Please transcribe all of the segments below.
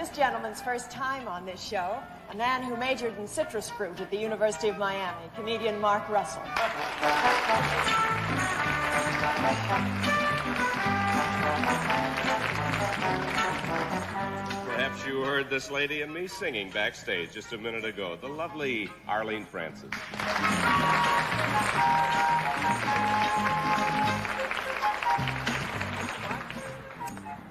this gentleman's first time on this show, a man who majored in citrus fruit at the University of Miami, comedian Mark Russell. Perhaps you heard this lady and me singing backstage just a minute ago, the lovely Arlene Francis.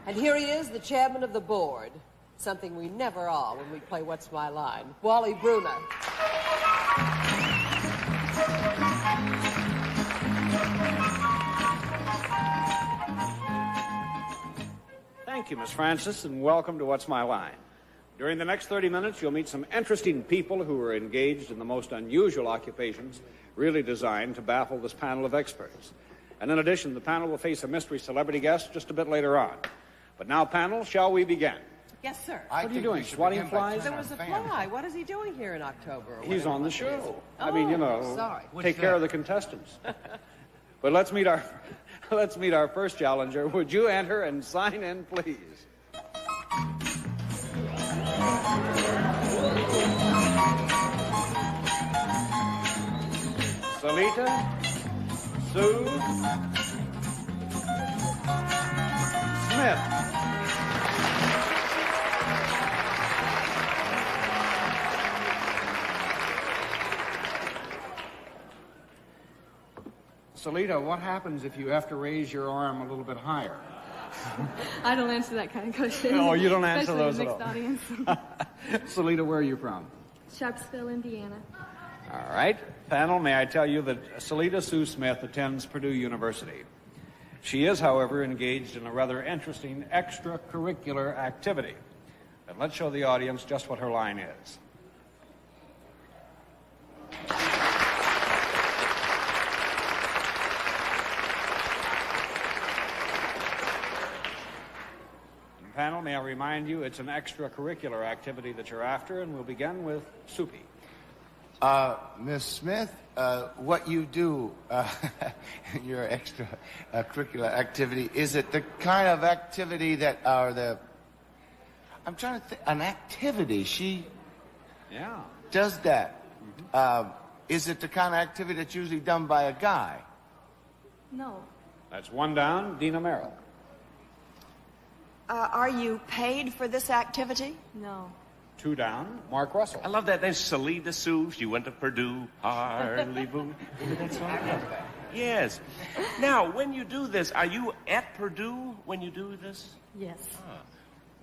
And here he is, the chairman of the board. Something we never are when we play What's My Line. Wally Bruner. Thank you, Miss Francis, and welcome to What's My Line. During the next 30 minutes, you'll meet some interesting people who are engaged in the most unusual occupations, really designed to baffle this panel of experts. And in addition, the panel will face a mystery celebrity guest just a bit later on. But now, panel, shall we begin? Yes, sir. What are you doing, swatting flies? There was a fly. What is he doing here in October? He's on the show. Oh, I mean, you know, sorry. take care of the contestants. But let's meet our first challenger. Would you enter and sign in, please? Salita, Sue, Smith. Salita, what happens if you have to raise your arm a little bit higher? I don't answer that kind of question. Oh, you don't answer those at all. Especially in a mixed audience. Salita, where are you from? Sharpsville, Indiana. All right. Panel, may I tell you that Salita Sue Smith attends Purdue University. She is, however, engaged in a rather interesting extracurricular activity. And let's show the audience just what her line is. Panel, may I remind you, it's an extracurricular activity that you're after, and we'll begin with Soupy. Miss Smith, what you do in your extracurricular activity, is it the kind of activity that are the... I'm trying to think, an activity, she does that. Is it the kind of activity that's usually done by a guy? No. That's one down, Dina Merrill. Are you paid for this activity? No. Two down, Mark Russell. I love that name, Salita Sue. She went to Purdue. Hardly boo. That's all right. Yes. Now, when you do this, are you at Purdue when you do this? Yes.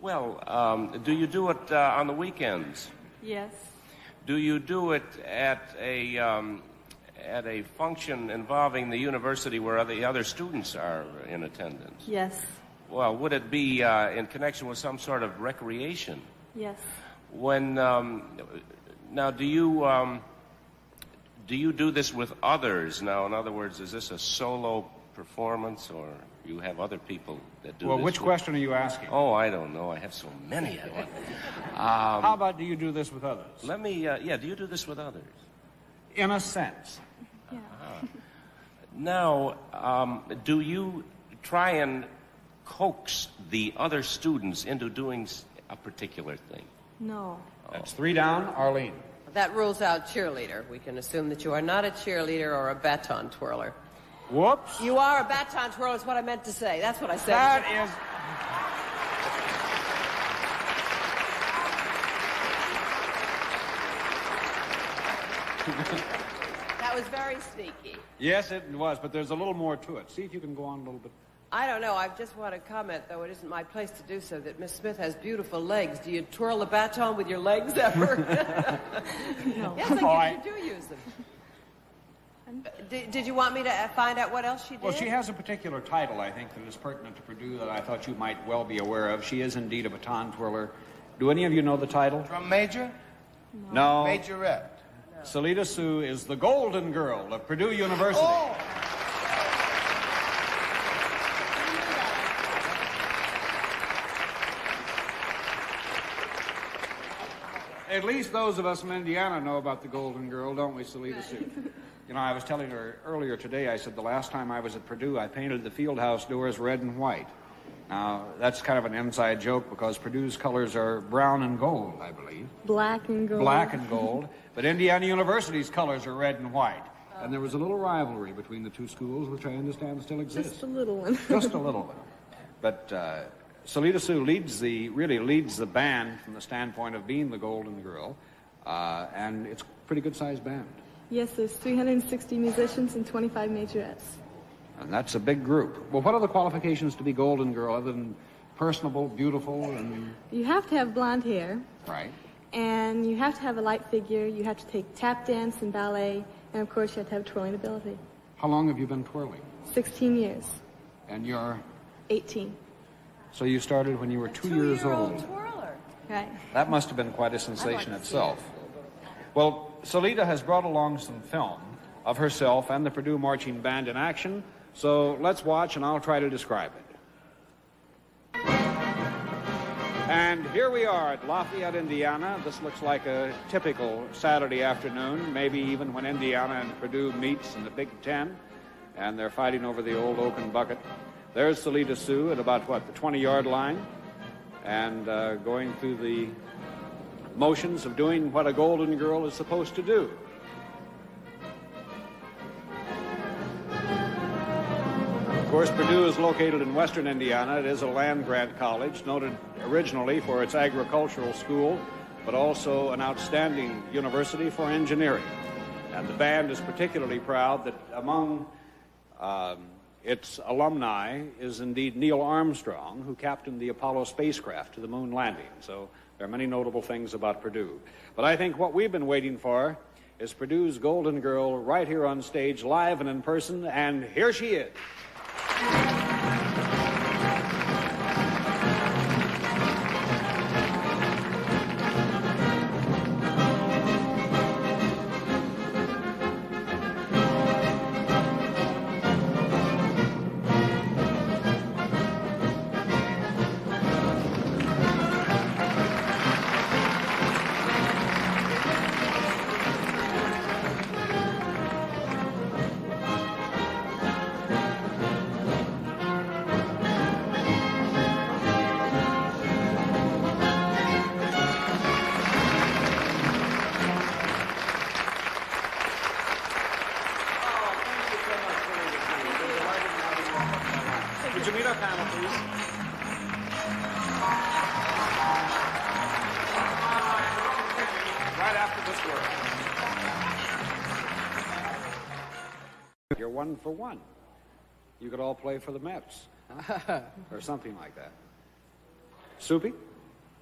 Well, do you do it on the weekends? Yes. Do you do it at a function involving the university where the other students are in attendance? Yes. Well, would it be in connection with some sort of recreation? Yes. When now, do you do this with others? Now, in other words, is this a solo performance, or you have other people that do? Well, this which question are you asking? Oh, I don't know. I have so many of them. How about do you do this with others? Let me. Do you do this with others? In a sense. Yeah. Now, do you try and coax the other students into doing a particular thing? No. That's three down, Arlene. That rules out cheerleader. We can assume that you are not a cheerleader or a baton twirler. Whoops. You are a baton twirler is what I meant to say. That's what I said. That is... That was very sneaky. Yes, it was, but there's a little more to it. See if you can go on a little bit. I don't know. I just want to comment, though it isn't my place to do so, that Miss Smith has beautiful legs. Do you twirl a baton with your legs ever? No. Yes, I guess you do use them. Did you want me to find out what else she did? Well, she has a particular title, I think, that is pertinent to Purdue that I thought you might well be aware of. She is indeed a baton twirler. Do any of you know the title? Drum major? No. Majorette. No. Salita Sue is the Golden Girl of Purdue University. Oh! At least those of us in Indiana know about the Golden Girl, don't we, Salita Sue? You know, I was telling her earlier today, I said the last time I was at Purdue, I painted the field house doors red and white. Now, that's kind of an inside joke because Purdue's colors are brown and gold, I believe. Black and gold. Black and gold. But Indiana University's colors are red and white. And there was a little rivalry between the two schools, which I understand still exists. Just a little one. Just a little one. But Salita Sue really leads the band from the standpoint of being the Golden Girl. And it's a pretty good-sized band. Yes, there's 360 musicians and 25 majorettes. And that's a big group. Well, what are the qualifications to be Golden Girl other than personable, beautiful, and... You have to have blonde hair. Right. And you have to have a light figure. You have to take tap dance and ballet. And, of course, you have to have twirling ability. How long have you been twirling? 16 years. And you're... 18. So you started when you were 2 years old. Twirler. Right. That must have been quite a sensation itself. Well, Salita has brought along some film of herself and the Purdue Marching Band in action, so let's watch and I'll try to describe it. And here we are at Lafayette, Indiana. This looks like a typical Saturday afternoon, maybe even when Indiana and Purdue meets in the Big Ten, and they're fighting over the old oaken bucket. There's Salita Sue at about, the 20-yard line, and going through the motions of doing what a Golden Girl is supposed to do. Of course, Purdue is located in western Indiana. It is a land-grant college, noted originally for its agricultural school, but also an outstanding university for engineering. And the band is particularly proud that among its alumni is indeed Neil Armstrong, who captained the Apollo spacecraft to the moon landing. So there are many notable things about Purdue. But I think what we've been waiting for is Purdue's Golden Girl right here on stage, live and in person, and here she is. Would you meet our panel, please? Right after this word. You're 1 for 1. You could all play for the Mets. Or something like that. Soupy,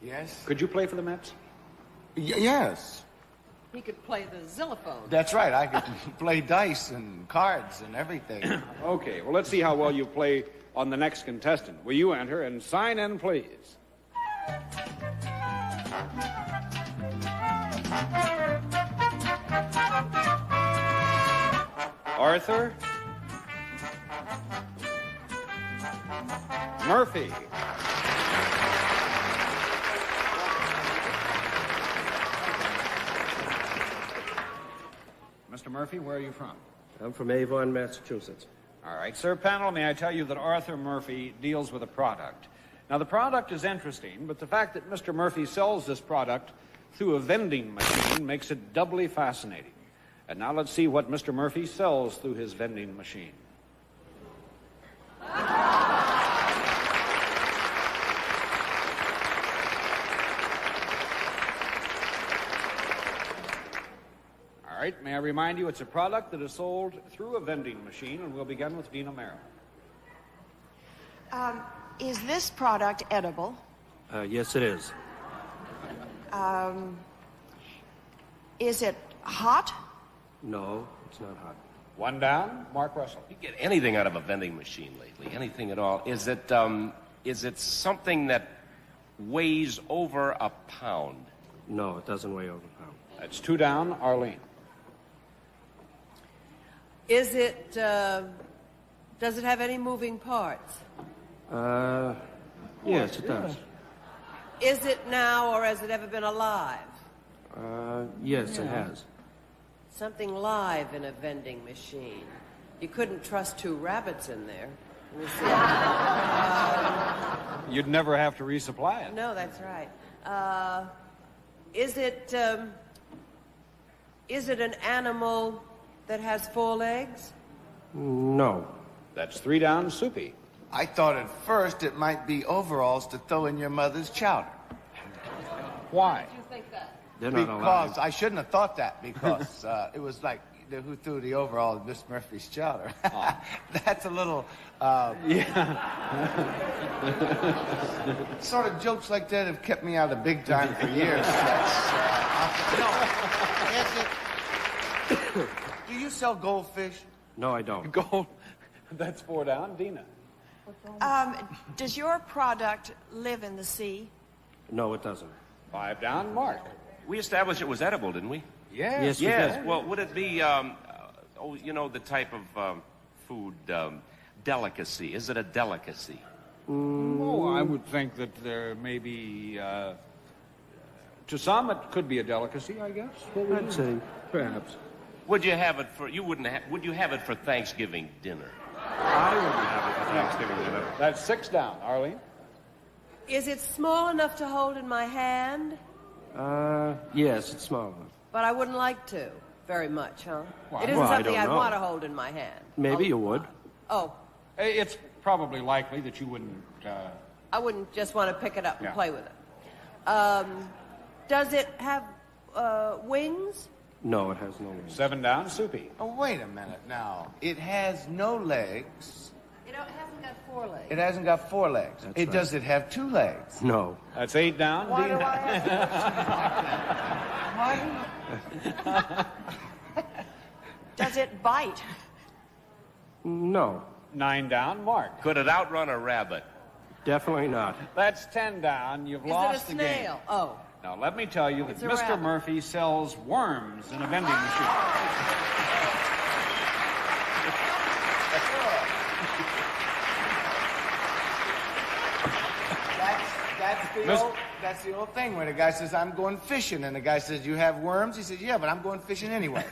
Yes? could you play for the Mets? Yes. He could play the xylophone. That's right. I could play dice and cards and everything. Okay, well, let's see how well you play on the next contestant. Will you enter and sign in, please? Arthur Murphy. Mr. Murphy, where are you from? I'm from Avon, Massachusetts. All right, sir. Panel, may I tell you that Arthur Murphy deals with a product. Now, the product is interesting, but the fact that Mr. Murphy sells this product through a vending machine makes it doubly fascinating. And now let's see what Mr. Murphy sells through his vending machine. All right, may I remind you, it's a product that is sold through a vending machine, and we'll begin with Dean O'Mara. Is this product edible? Yes, it is. Is it hot? No, it's not hot. One down, Mark Russell. You get anything out of a vending machine lately? Anything at all? Is it something that weighs over a pound? No, it doesn't weigh over a pound. That's 2 down, Arlene. Is it, does it have any moving parts? Yes, it does. Is it now, or has it ever been alive? Yes, it has. Something live in a vending machine. You couldn't trust 2 rabbits in there. Let me see. You'd never have to resupply it. No, that's right. Is it an animal that has 4 legs? No. That's 3 down, Soupy. I thought at first it might be overalls to throw in your mother's chowder. Why? You think that? They're not allowed. Because I shouldn't have thought that because it was like who threw the overall in Miss Murphy's chowder. That's a little sort of jokes like that have kept me out of big time for years. No, do you sell goldfish? No, I don't. Gold. That's 4 down, Dina. Does your product live in the sea? No, it doesn't. 5 down, Mark. We established it was edible, didn't we? Yes, we Yes. did. Well, would it be, the type of food delicacy? Is it a delicacy? Oh, I would think that there may be, to some it could be a delicacy, I guess. I'd say, perhaps. Would you have it for? Would you have it for Thanksgiving dinner? I wouldn't have it for Thanksgiving dinner. That's 6 down, Arlene. Is it small enough to hold in my hand? Yes, it's small enough. But I wouldn't like to very much, huh? Why? It isn't Well, I something don't I'd know. want to hold in my hand. Maybe you would. Oh, It's probably likely that you wouldn't, I wouldn't just want to pick it up and Yeah. play with it. Does it have wings? No, it has no wings. 7 down, Soupy. Oh, wait a minute now. It has no legs. It hasn't got 4 legs. It hasn't got 4 legs. That's It right. does it have 2 legs? No. That's 8 down, Why do Dina. I have Does it bite? No. 9 down, Mark. Could it outrun a rabbit? Definitely not. That's 10 down. You've Is lost it a the game. snail? Oh. Now, let me tell you that It's a Mr. rabbit. Murphy sells worms in a vending machine. That's the old thing where the guy says, I'm going fishing. And the guy says, you have worms? He says, yeah, but I'm going fishing anyway.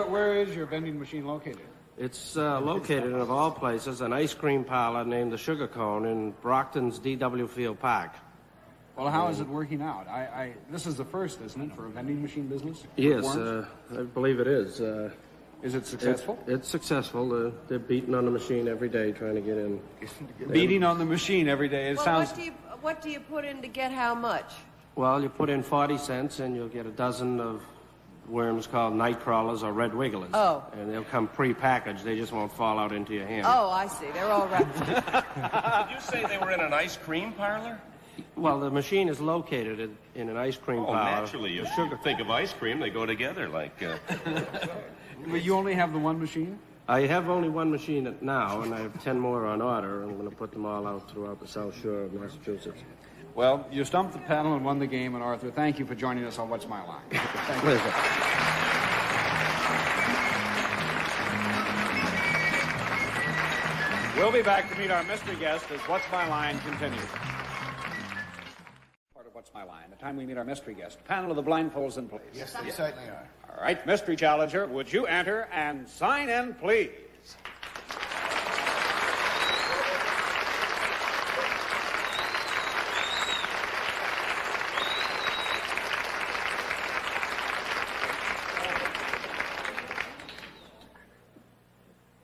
Where is your vending machine located? It's located in, of all places, an ice cream parlor named the Sugar Cone in Brockton's D.W. Field Park. Well, how is it working out? This is the first, isn't it, for a vending machine business? Yes, Worms? I believe it is. Is it successful? It's successful. They're beating on the machine every day trying to get in. Beating on the machine every day. It Well, sounds. what do you put in to get how much? Well, you put in 40 cents and you'll get a dozen of worms called night crawlers or red wigglers. Oh. And they'll come pre-packaged. They just won't fall out into your hand. Oh, I see. They're all right. Did you say they were in an ice cream parlor? Well, the machine is located in an ice cream Oh, parlor. naturally. You sugar think of ice cream, they go together like. But you only have the one machine? I have only one machine now, and I have 10 more on order. I'm going to put them all out throughout the South Shore of Massachusetts. Well, you stumped the panel and won the game, and Arthur, thank you for joining us on What's My Line. Thank you. Pleasure. We'll be back to meet our mystery guest as What's My Line continues. Part of What's My Line, the time we meet our mystery guest. Panel of the blindfolds in place. Yes, they certainly are. All right, mystery challenger, would you enter and sign in, please?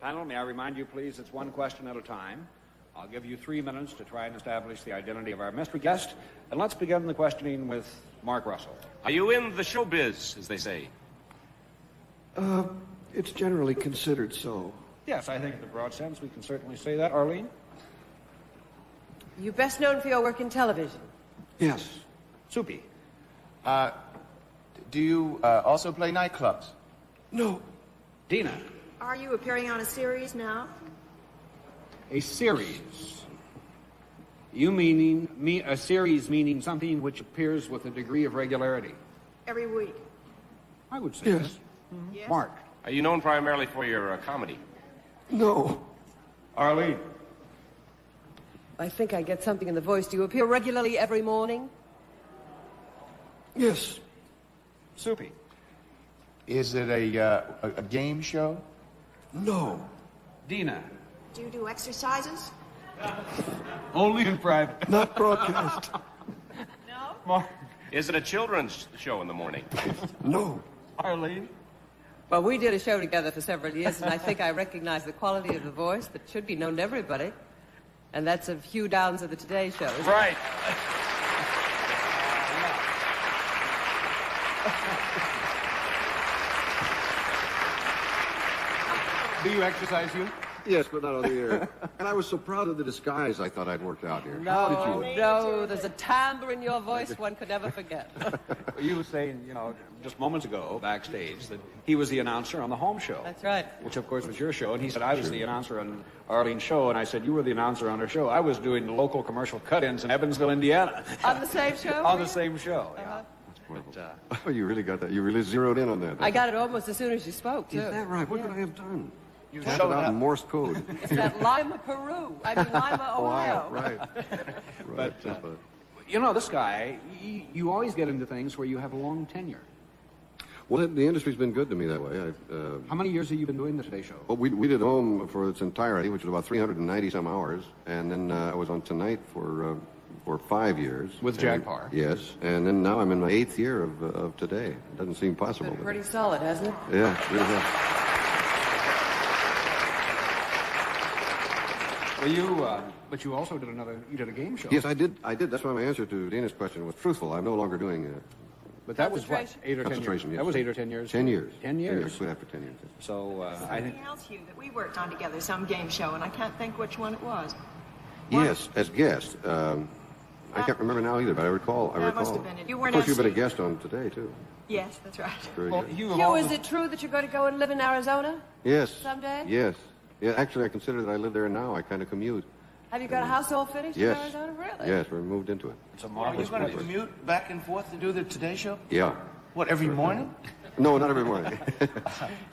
Panel, may I remind you, please, it's one question at a time. I'll give you 3 minutes to try and establish the identity of our mystery guest. And let's begin the questioning with Mark Russell. Are you in the showbiz, as they say? It's generally considered so. Yes, I think in the broad sense we can certainly say that. Arlene? You're best known for your work in television. Yes. Soupy? Do you also play nightclubs? No. Dina? Are you appearing on a series now? A series. You meaning a series meaning something which appears with a degree of regularity? Every week. I would say Yes. yes. Yes? Mark? Are you known primarily for your comedy? No. Arlene? I think I get something in the voice. Do you appear regularly every morning? Yes. Soupy? Is it a game show? No. Dina. Do you do exercises? Only in private. Not broadcast. No? Mark. Is it a children's show in the morning? No. Arlene. Well, we did a show together for several years, and I think I recognize the quality of the voice that should be known to everybody. And that's of Hugh Downs of the Today Show. isn't it? Right. Do you exercise, Hugh? Yes, but not on the air. And I was so proud of the disguise I thought I'd worked out here. No, no, there's a timbre in your voice one could never forget. You were saying, you know, just moments ago, backstage, that he was the announcer on the home show. That's right. Which, of course, was your show. And he said, I was the announcer on Arlene's show. And I said, you were the announcer on her show. I was doing the local commercial cut-ins in Evansville, Indiana. On the same show? On the same show, yeah. Oh, you really got that. You really zeroed in on that. I got it almost as soon as you spoke, too. Is that right? What could I have done? You Tap it showed out up. in Morse code. It's that Lima, Peru. I mean, Lima, Ohio. Right. But, you know, this guy, you always get into things where you have a long tenure. Well, the industry's been good to me that way. How many years have you been doing the Today Show? Well, we did home for its entirety, which was about 390 some hours, and then I was on Tonight for 5 years. With Jack Parr. Yes, and then now I'm in my 8th year of Today. It doesn't seem possible. Been pretty solid, hasn't it? Yeah, it really has. Well, but you also did you did a game show. Yes, I did. That's why my answer to Dana's question was truthful. I'm no longer doing But that was what, Concentration? 8 or 10 years? concentration. Yes. That was 8 or 10 years? 10 years. 10 years. Quit after 10 years. So, I think... Something else, Hugh, that we worked on together, some game show, and I can't think which one it was. Yes, as guest. I can't remember now either, but I recall. That must have been it. You weren't Of course, you've been a MC. guest on Today, too. Yes, that's right. Very Well, good. Hugh, of Hugh, all is the- it true that you're going to go and live in Arizona Yes. someday? Yes. Yeah, actually, I consider that I live there now. I kind of commute. Have you got a household finished Yes. in Arizona? Really? Yes, we're moved into it. It's a Are you marvelous going to place. commute back and forth to do the Today Show? Yeah. What, every morning? No, not every morning.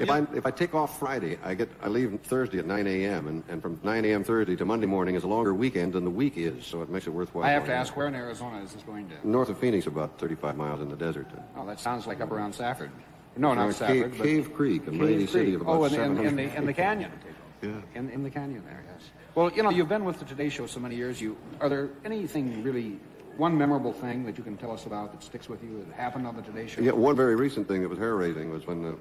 if I take off Friday, I leave Thursday at 9 a.m. And from 9 a.m. Thursday to Monday morning is a longer weekend than the week is, so it makes it worthwhile. I have to ask, where in Arizona is this going to? North of Phoenix, about 35 miles in the desert. Oh, that sounds like up around Safford. No, not Cave, Safford, but... Cave Creek, a mighty Cave city Creek. of about Oh, 700 in the canyon. Yeah. In the canyon there, yes. Well, you know, you've been with the Today Show so many years. Are there anything really, one memorable thing that you can tell us about that sticks with you that happened on the Today Show? Yeah, one very recent thing that was hair-raising was when,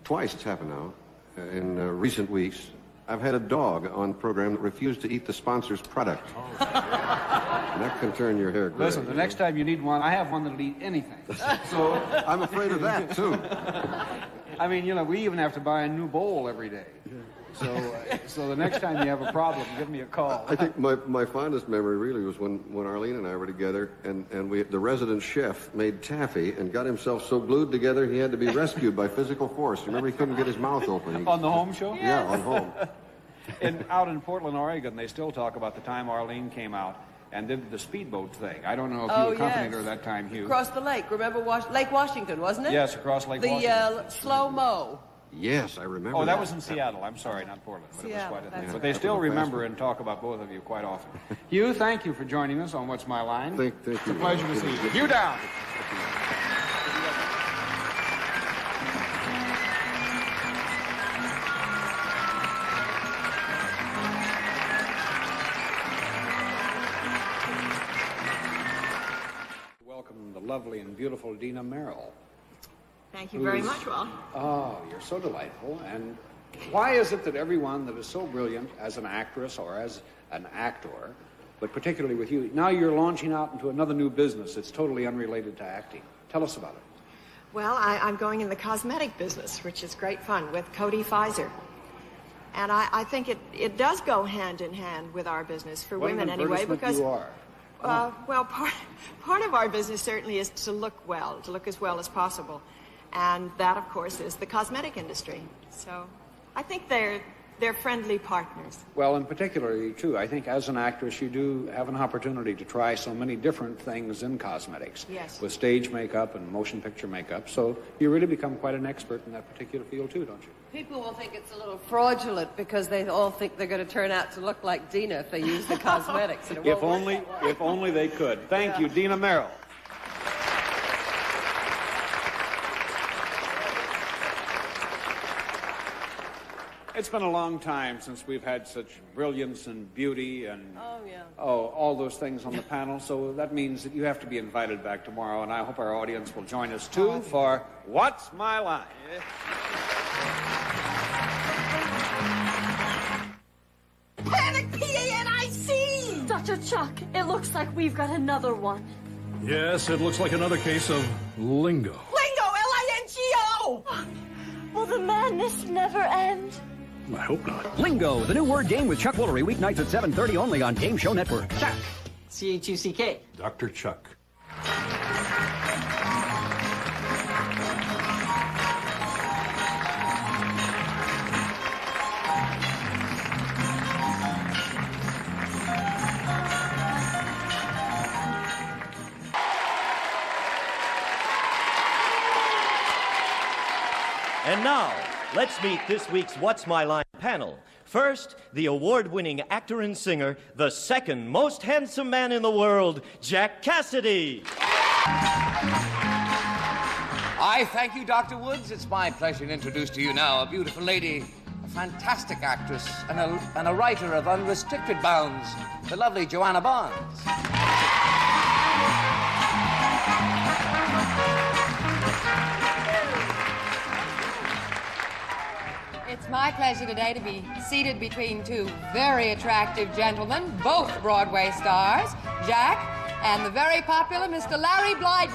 twice it's happened now, in recent weeks, I've had a dog on the program that refused to eat the sponsor's product. And that can turn your hair gray. Listen, the next time you need one, I have one that'll eat anything. So I'm afraid of that, too. I mean, you know, we even have to buy a new bowl every day. So the next time you have a problem, give me a call. I think my fondest memory really was when Arlene and I were together, and the resident chef made taffy and got himself so glued together he had to be rescued by physical force. You remember he couldn't get his mouth open. On the home show? Yeah, on home. Out in Portland, Oregon, they still talk about the time Arlene came out and did the speedboat thing. I don't know if you accompanied her that time, Hugh. Across the lake. Remember Lake Washington, wasn't it? Yes, across Lake Washington. The slow-mo. Yes, I remember. Oh, that was in Seattle. I'm sorry, not Portland. But Seattle, it was quite a thing. that's But they right. still remember and talk about both of you quite often. Hugh, thank you for joining us on What's My Line. Thank It's you. a pleasure to see you. Hugh Down. Welcome the lovely and beautiful Dina Merrill. Thank you very much, Wally. Oh, you're so delightful. And why is it that everyone that is so brilliant as an actress or as an actor, but particularly with you, now you're launching out into another new business that's totally unrelated to acting? Tell us about it. Well, I'm going in the cosmetic business, which is great fun, with Coty Pfizer. And I think it does go hand in hand with our business, for What women an anyway, advertisement because... you are. Well, part of our business certainly is to look well, to look as well as possible. And that, of course, is the cosmetic industry. So I think they're friendly partners. Well, in particular, too, I think as an actress, you do have an opportunity to try so many different things in cosmetics. Yes. With stage makeup and motion picture makeup. So you really become quite an expert in that particular field, too, don't you? People will think it's a little fraudulent because they all think they're going to turn out to look like Dina if they use the cosmetics. And it If won't work. if only they could. Thank you, Dina Merrill. It's been a long time since we've had such brilliance and beauty and all those things on the panel. So that means that you have to be invited back tomorrow, and I hope our audience will join us too for What's My Line? Panic, P-A-N-I-C! Dr. Chuck, it looks like we've got another one. Yes, it looks like another case of lingo. Lingo, L-I-N-G-O! Will the madness never end? I hope not. Lingo, the new word game with Chuck Woolery, weeknights at 7:30 only on Game Show Network. Chuck. C-H-U-C-K. Dr. Chuck. And now, let's meet this week's What's My Line panel. First, the award-winning actor and singer, the second most handsome man in the world, Jack Cassidy. I thank you, Dr. Woods. It's my pleasure to introduce to you now a beautiful lady, a fantastic actress, and a writer of unrestricted bounds, the lovely Joanna Barnes. It's my pleasure today to be seated between two very attractive gentlemen, both Broadway stars, Jack and the very popular Mr. Larry Blyden.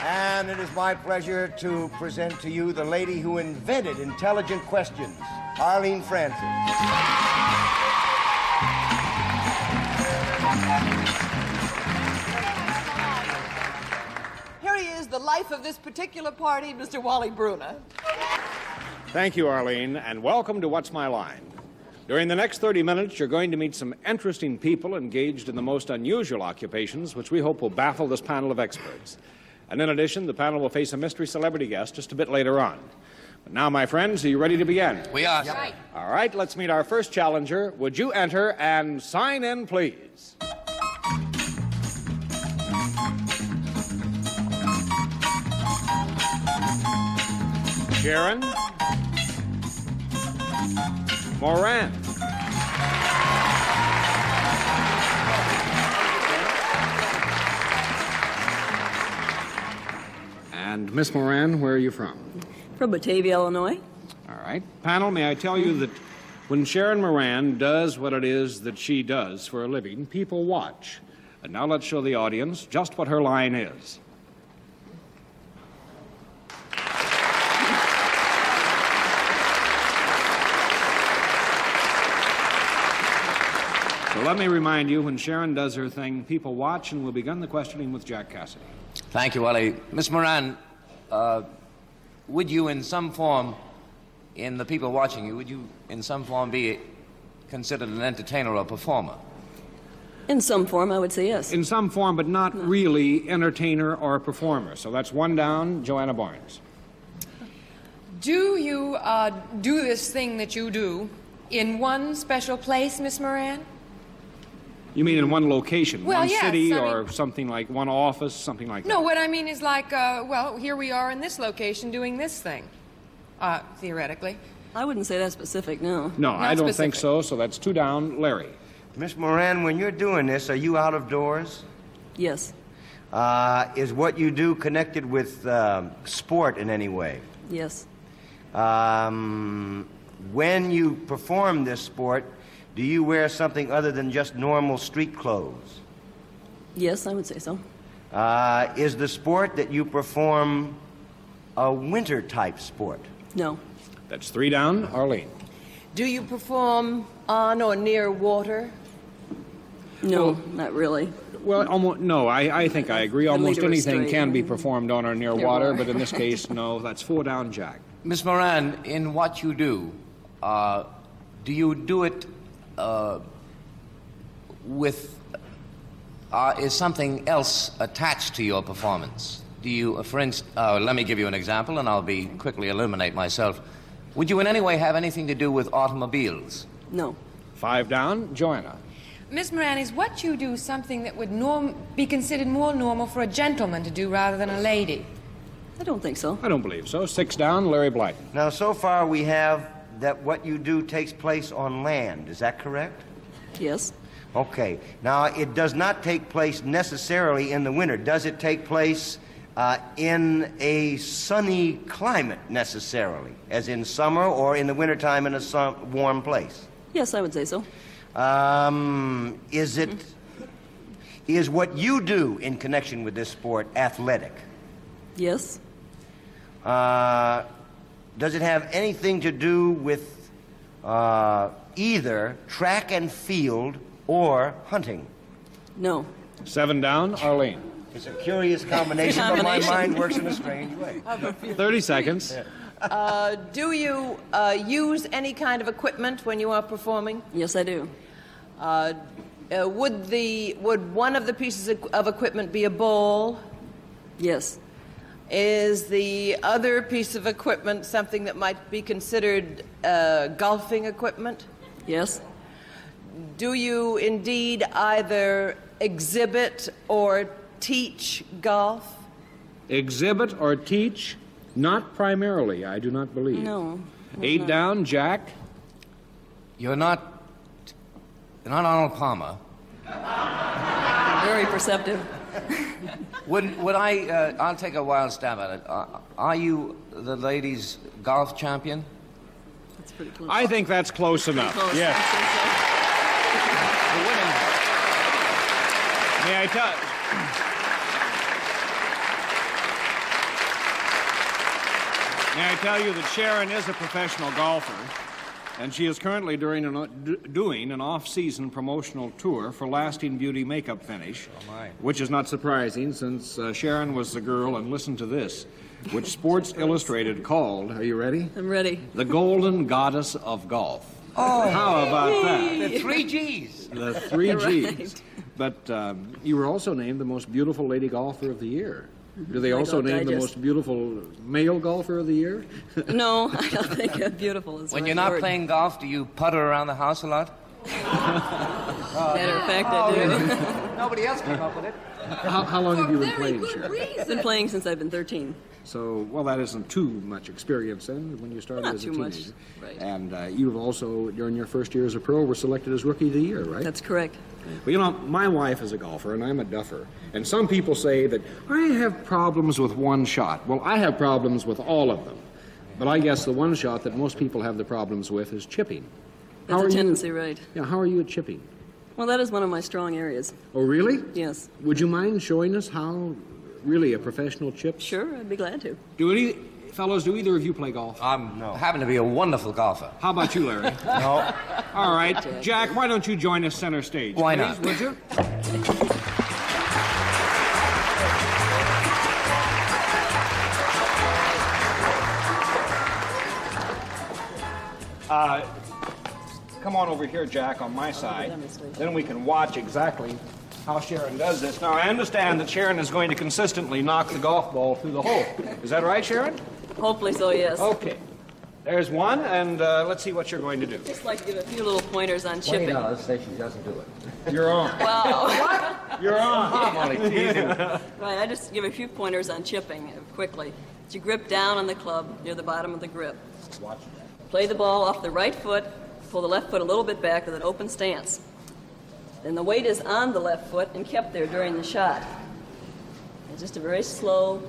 And it is my pleasure to present to you the lady who invented intelligent questions, Arlene Francis. The life of this particular party, Mr. Wally Bruner. Thank you, Arlene, and welcome to What's My Line. During the next 30 minutes, you're going to meet some interesting people engaged in the most unusual occupations, which we hope will baffle this panel of experts. And in addition, the panel will face a mystery celebrity guest just a bit later on. But now, my friends, are you ready to begin? We are. Yep. Right. All right, let's meet our first challenger. Would you enter and sign in, please? Sharon Moran. And Miss Moran, where are you from? From Batavia, Illinois. All right. Panel, may I tell you that when Sharon Moran does what it is that she does for a living, people watch. And now let's show the audience just what her line is. So let me remind you, when Sharon does her thing, people watch, and we'll begin the questioning with Jack Cassidy. Thank you, Wally. Miss Moran, would you in some form, in the people watching you, would you in some form be considered an entertainer or a performer? In some form, I would say yes. In some form, but not really entertainer or performer. So that's one down. Joanna Barnes. Do you do this thing that you do in one special place, Miss Moran? You mean in one location, well, one yes, city, I or mean, something like one office, something like that? No, what I mean is like, well, here we are in this location doing this thing, theoretically. I wouldn't say that specific, no. No, Not I don't specific. think so, so that's two down. Larry. Miss Moran, when you're doing this, are you out of doors? Yes. Is what you do connected with sport in any way? Yes. When you perform this sport, do you wear something other than just normal street clothes? Yes, I would say so. Is the sport that you perform a winter-type sport? No. That's three down. Arlene. Do you perform on or near water? No, not really. Well, almost, no, I think I agree. Almost anything can be performed on or near water, but in this case, no. That's four down, Jack. Miss Moran, in what you do you do it with, is something else attached to your performance? Do you, for instance, let me give you an example, and I'll quickly eliminate myself. Would you in any way have anything to do with automobiles? No. Five down, Joanna. Miss Moran, is what you do something that would be considered more normal for a gentleman to do rather than a lady? I don't think so. I don't believe so. 6 down, Larry Blythe. Now, so far we have that what you do takes place on land. Is that correct? Yes. Okay. Now, it does not take place necessarily in the winter. Does it take place in a sunny climate necessarily, as in summer, or in the wintertime in a warm place? Yes, I would say so. Is what you do in connection with this sport athletic? Yes. Does it have anything to do with either track and field or hunting? No. 7 down, Arlene. It's a curious combination, but my mind works in a strange way. 30 seconds. Do you use any kind of equipment when you are performing? Yes, I do. Would one of the pieces of equipment be a ball? Yes. Is the other piece of equipment something that might be considered golfing equipment? Yes. Do you indeed either exhibit or teach golf? Exhibit or teach? Not primarily, I do not believe. No. 8 down, Jack. You're not Arnold Palmer. Very perceptive. Would I? I'll take a wild stab at it. Are you the ladies' golf champion? That's pretty close. I think that's close enough. Close. Yes. The women. May I tell? May I tell you that Sharon is a professional golfer, and she is currently doing an off-season promotional tour for Lasting Beauty Makeup Finish, which is not surprising since Sharon was the girl, and listen to this, which Sports Illustrated called, are you ready? I'm ready. The Golden Goddess of Golf. Oh, how about that? The 3 Gs. The 3 Gs. Right. But you were also named the most beautiful lady golfer of the year. Do they also name the most beautiful male golfer of the year? No, I don't think beautiful is the When right you're not word. playing golf, do you putter around the house a lot? Matter of fact, I do. Nobody else came up with it. How long have you been playing, Sharon? I've been playing since I've been 13. So, well, that isn't too much experience then when you started Not as a too teenager. much, right. And you've also, during your first year as a pro, were selected as Rookie of the Year, right? That's correct. Well, you know, my wife is a golfer, and I'm a duffer. And some people say that I have problems with one shot. Well, I have problems with all of them. But I guess the one shot that most people have the problems with is chipping. That's a tendency, right. Yeah, how are you at chipping? Well, that is one of my strong areas. Oh, really? Yes. Would you mind showing us how really a professional chips? Sure, I'd be glad to. Do either of you play golf? I happen to be a wonderful golfer. How about you, Larry? No. All right. Jack, why don't you join us center stage? Why please, not? Would you? Come on over here, Jack, on my side. Then we can watch exactly how Sharon does this. Now, I understand that Sharon is going to consistently knock the golf ball through the hole. Is that right, Sharon? Hopefully so, yes. Okay. There's one, and let's see what you're going to do. Just like to give a few little pointers on chipping. $20 say she doesn't do it. You're on. Wow. You're on. I'm only teasing. Right, I just give a few pointers on chipping quickly. You grip down on the club near the bottom of the grip. Watch. Play the ball off the right foot, pull the left foot a little bit back with an open stance. Then the weight is on the left foot and kept there during the shot. It's just a very slow.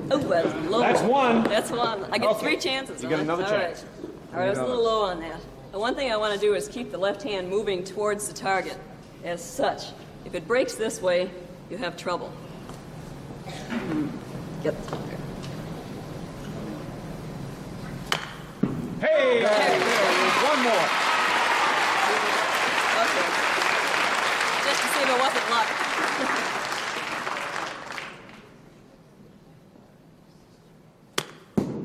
Oh, that's low. That's one. That's one. I get Okay. 3 chances. You get on another it. chance. All right, I was a little low on that. The one thing I want to do is keep the left hand moving towards the target as such. If it breaks this way, you have trouble. Get. Hey! One more. Okay. Just to see if it wasn't luck.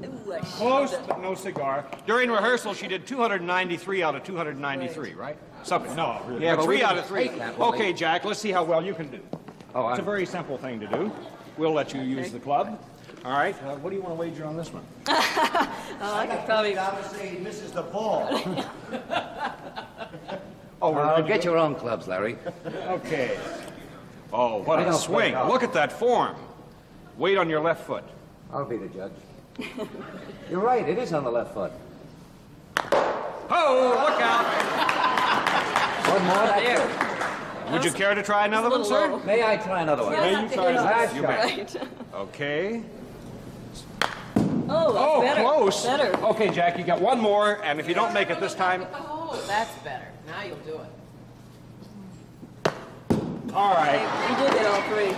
Ooh, I Close, shoved it. but no cigar. During rehearsal, she did 293 out of 293, right? Something. No, yeah, but we 3 can out of 3. take that, won't Okay, Jack, let's see how well you can do. Oh, It's a very simple thing to do. We'll let you use the club. All right. What do you want to wager on this one? I could probably... Obviously, misses the ball. Oh, get your own clubs, Larry. Okay. Oh, what I a don't swing. play golf. Look at that form. Weight on your left foot. I'll be the judge. You're right, it is on the left foot. Oh, look out. One more. There. Would you care to try another one, sir? low. May I try another one? May you try another Last one? You shot. may. Right. Okay. Oh, that's Oh, better. close. Better. Okay, Jack, you got one more, and if you don't make it this time... Oh, that's better. Now you'll do it. All right. You did get all three.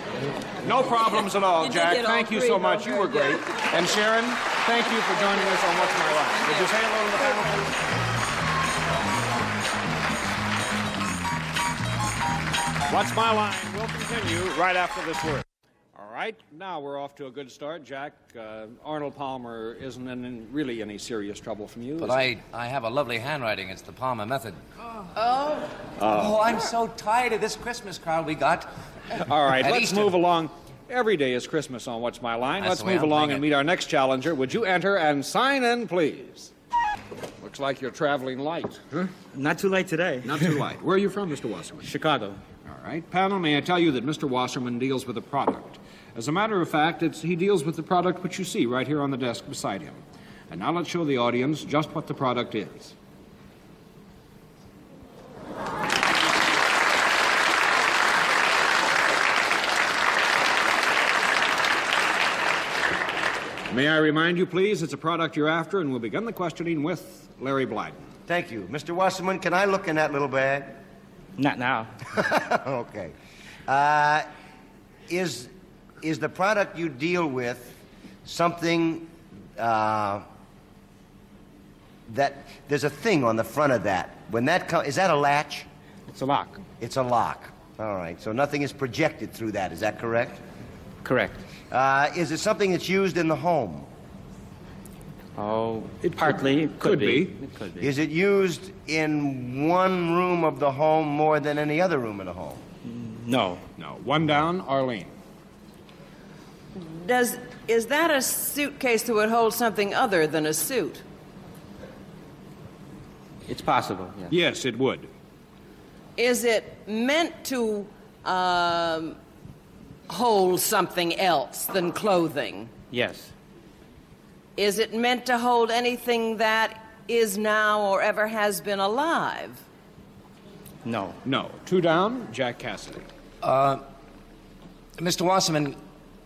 No problems at all, You did Jack. get all Thank you three, so though. much. You were Very great. good. And Sharon, thank you for joining us on What's My Line. Would you say hello to the panel, please? What's My Line will continue right after this word. All right, now we're off to a good start. Jack, Arnold Palmer isn't in really any serious trouble from you. But is I have a lovely handwriting. It's the Palmer method. Oh. Oh, I'm so tired of this Christmas crowd we got. All right, At let's Easter. move along. Every day is Christmas on What's My Line. That's Let's the way move I'm along playing and it. meet our next challenger. Would you enter and sign in, please? Looks like you're traveling light. Huh? Not too late today. Not too light. Where are you from, Mr. Wasserman? Chicago. All right. Panel, may I tell you that Mr. Wasserman deals with a product. As a matter of fact, he deals with the product which you see right here on the desk beside him. And now let's show the audience just what the product is. May I remind you, please, it's a product you're after, and we'll begin the questioning with Larry Blyden. Thank you. Mr. Wasserman, can I look in that little bag? Not now. Okay. Is the product you deal with something that there's a thing on the front of that? When that is that a latch? It's a lock. It's a lock. All right. So nothing is projected through that. Is that correct? Correct. Is it something that's used in the home? Oh, partly. It could be. It could be. Is it used in one room of the home more than any other room in the home? No. No. One down, Arlene. Is that a suitcase that would hold something other than a suit? It's possible, yes. Yes, it would. Is it meant to hold something else than clothing? Yes. Is it meant to hold anything that is now or ever has been alive? No. No. Two down, Jack Cassidy. Mr. Wasserman,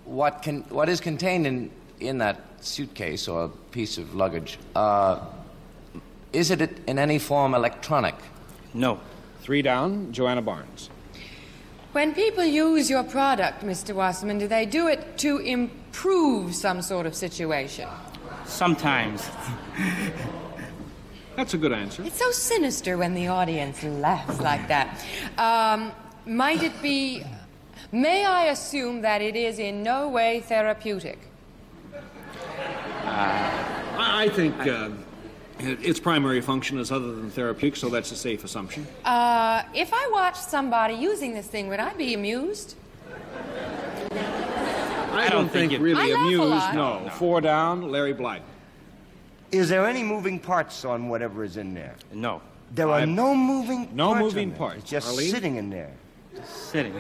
what is contained in that suitcase or piece of luggage, is it in any form electronic? No. Three down, Joanna Barnes. When people use your product, Mr. Wasserman, do they do it to improve some sort of situation? Sometimes. That's a good answer. It's so sinister when the audience laughs like that. Might it be... May I assume that it is in no way therapeutic? I think its primary function is other than therapeutic, so that's a safe assumption. If I watched somebody using this thing, would I be amused? I don't think really I laugh a amused. lot. No. Four down, Larry Blyden. Is there any moving parts on whatever is in there? No. There are no moving parts. No moving on there. parts. It's just Arlene? sitting in there. Sitting.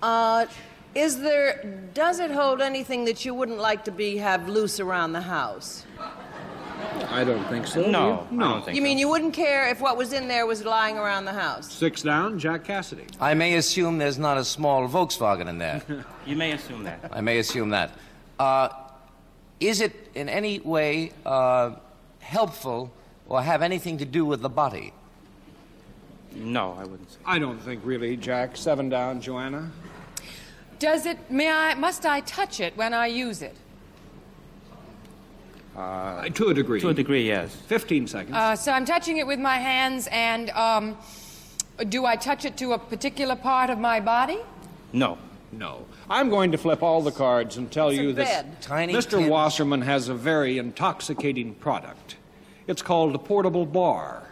Does it hold anything that you wouldn't like to have loose around the house? I don't think so. No. No. I don't think You mean you wouldn't care if what was in there was lying around the house? Six down, Jack Cassidy. I may assume there's not a small Volkswagen in there. You may assume that. I may assume that. Is it in any way helpful or have anything to do with the body? No, I wouldn't say. I don't think really, Jack. Seven down, Joanna. Must I touch it when I use it? To a degree. To a degree, yes. 15 seconds. So I'm touching it with my hands, and do I touch it to a particular part of my body? No. No. I'm going to flip all the cards and tell you that Tiny Mr. tin. Wasserman has a very intoxicating product. It's called a portable bar.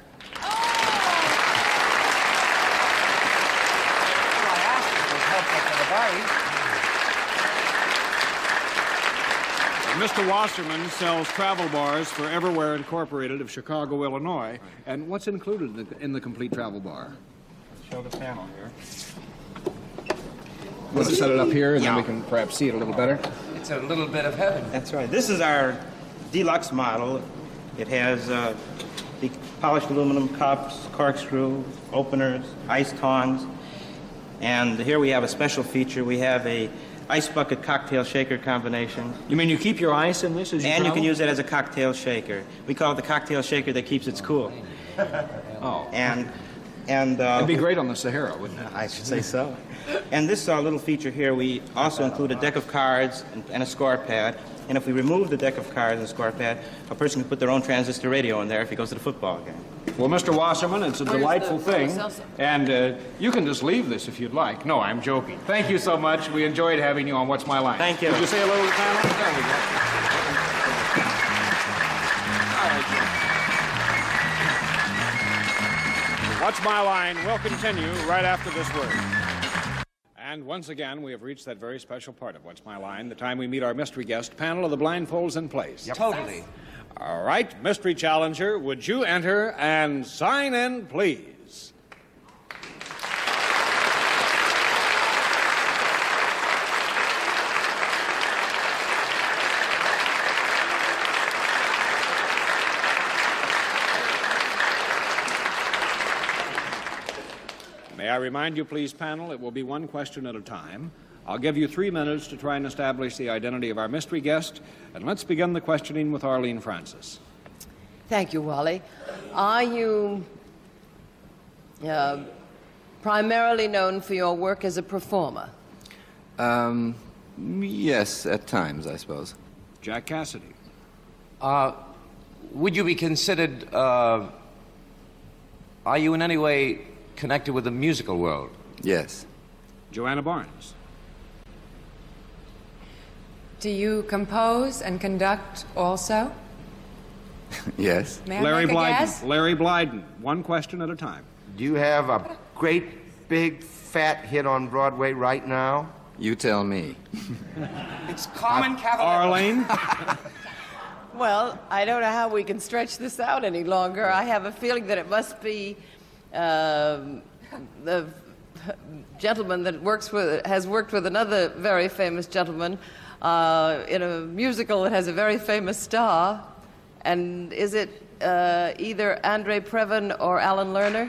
Mr. Wasserman sells travel bars for Everywhere Incorporated of Chicago, Illinois. And what's included in the complete travel bar? Show the panel here. We'll set it up here, and then we can perhaps see it a little better. It's a little bit of heaven. That's right. This is our deluxe model. It has the polished aluminum cups, corkscrew, openers, ice tongs. And here we have a special feature. We have a ice bucket cocktail shaker combination. You mean you keep your ice in this as you And you travel? can use it as a cocktail shaker. We call it the cocktail shaker that keeps it cool. Oh. And it'd be great on the Sahara, wouldn't it? I should say so. And this little feature here, we also include a deck of cards and a score pad. And if we remove the deck of cards and score pad, a person can put their own transistor radio in there if he goes to the football game. Well, Mr. Wasserman, it's a delightful thing. salsa? And you can just leave this if you'd like. No, I'm joking. Thank you so much. We enjoyed having you on What's My Line. Thank you. Would you say hello to the panel? There we go. What's My Line will continue right after this word. And once again, we have reached that very special part of What's My Line, the time we meet our mystery guest panel of the blindfolds in place. Yep. Totally. All right, mystery challenger, would you enter and sign in, please? May I remind you, please, panel, it will be one question at a time. I'll give you 3 minutes to try and establish the identity of our mystery guest, and let's begin the questioning with Arlene Francis. Thank you, Wally. Are you primarily known for your work as a performer? Yes, at times, I suppose. Jack Cassidy. Would you be considered, are you in any way connected with the musical world? Yes. Joanna Barnes. Do you compose and conduct also? Yes. May I make a guess? Larry Blyden. One question at a time. Do you have a great, big, fat hit on Broadway right now? You tell me. It's Carmen Cavalier. Arlene? Well, I don't know how we can stretch this out any longer. I have a feeling that it must be the gentleman that has worked with another very famous gentleman in a musical that has a very famous star. And is it either Andre Previn or Alan Lerner?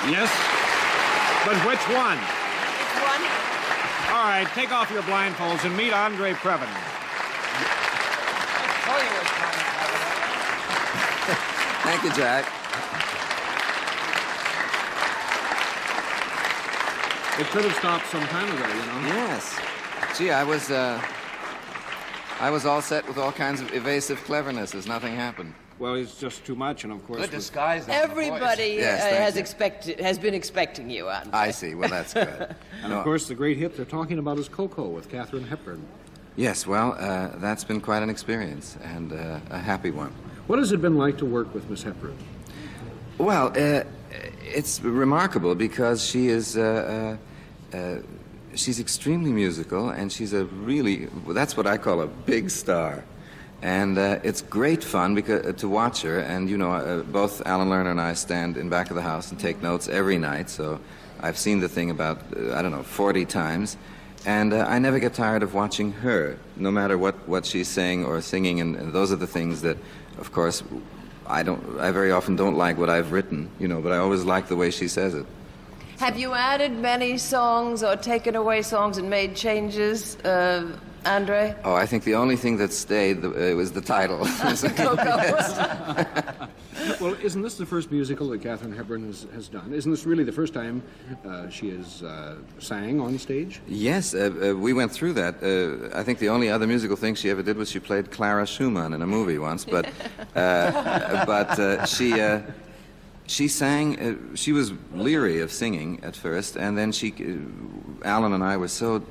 Yes. But which one? Which one? All right, take off your blindfolds and meet Andre Previn. Thank you, Jack. It could have stopped some time ago, you know. Yes. Gee, I was all set with all kinds of evasive clevernesses. Nothing happened. Well, it's just too much, and of course... Good disguise. Everybody Yes, has been expecting you, Andre. I see. Well, that's good. And of course, the great hit they're talking about is Coco with Katharine Hepburn. Yes, well, that's been quite an experience, and a happy one. What has it been like to work with Miss Hepburn? Well, it's remarkable because she is... she's extremely musical, and she's that's what I call a big star. And it's great fun to watch her. And, you know, both Alan Lerner and I stand in back of the house and take notes every night. So I've seen the thing about, 40 times. And I never get tired of watching her, no matter what she's saying or singing. And those are the things that, of course, I very often don't like what I've written, but I always like the way she says it. Have you added many songs or taken away songs and made changes, Andre? Oh, I think the only thing that stayed was the title. Well, isn't this the first musical that Katharine Hepburn has done? Isn't this really the first time she has sang on stage? Yes, we went through that. I think the only other musical thing she ever did was she played Clara Schumann in a movie once, but she sang. She was leery of singing at first, and then Alan and I were so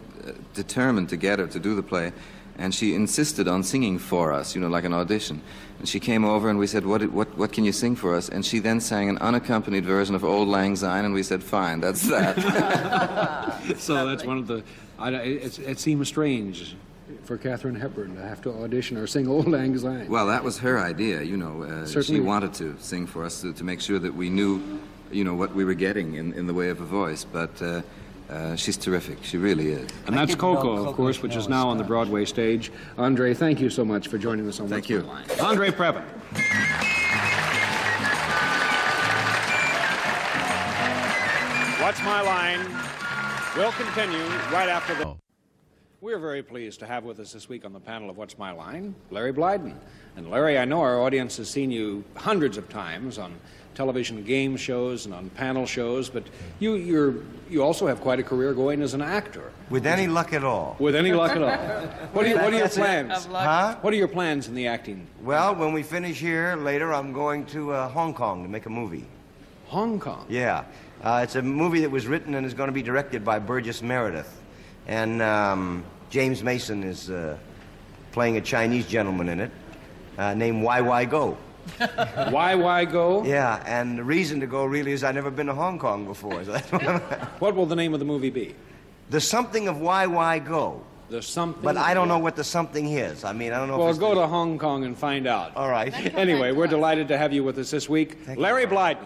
determined to get her to do the play, and she insisted on singing for us, like an audition. And she came over, and we said, "What can you sing for us?" And she then sang an unaccompanied version of Old Lang Syne, and we said, "Fine, that's that." So that's one of the. It seems strange for Katharine Hepburn to have to audition or sing Old Lang Syne. Well, that was her idea, you know. She Certainly. wanted to sing for us to make sure that we knew, you know, what we were getting in the way of a voice. But she's terrific. She really is. And that's Coco, of course, which is now on the Broadway stage. Andre, thank you so much for joining us on Thank What's you. My Line. Andre Previn. What's My Line will continue right after the... We're very pleased to have with us this week on the panel of What's My Line, Larry Blyden. And Larry, I know our audience has seen you hundreds of times on television game shows and on panel shows, but you also have quite a career going as an actor. With any luck at all. With any luck at all. What are your plans? Huh? What are your plans in the acting? Well, when we finish here later, I'm going to Hong Kong to make a movie. Hong Kong? Yeah. It's a movie that was written and is going to be directed by Burgess Meredith. And James Mason is playing a Chinese gentleman in it named Why Go. Why Go? Yeah, and the reason to go really is I've never been to Hong Kong before. So that's what will the name of the movie be? The something of Why Go. The something. But I don't know what the something is. I mean, I don't know. Well, if go to Hong Kong and find out. All right. Anyway, we're delighted to have you with us this week. Larry Blyden.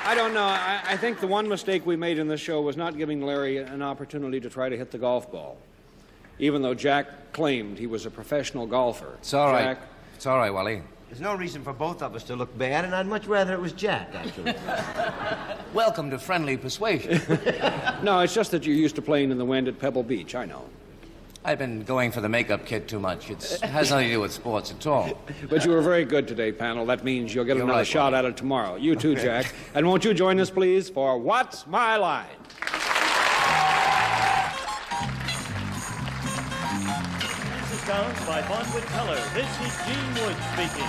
I don't know. I think the one mistake we made in this show was not giving Larry an opportunity to try to hit the golf ball, even though Jack claimed he was a professional golfer. It's all right. Jack, It's all right, Wally. There's no reason for both of us to look bad, and I'd much rather it was Jack, actually. Welcome to friendly persuasion. No, it's just that you're used to playing in the wind at Pebble Beach. I know. I've been going for the makeup kit too much. It has nothing to do with sports at all. But you were very good today, panel. That means you'll get You're another right, shot Wally. at it tomorrow. You too, Jack. And won't you join us, please, for What's My Line? This is Sounds by Bonwood Teller. This is Gene Wood speaking.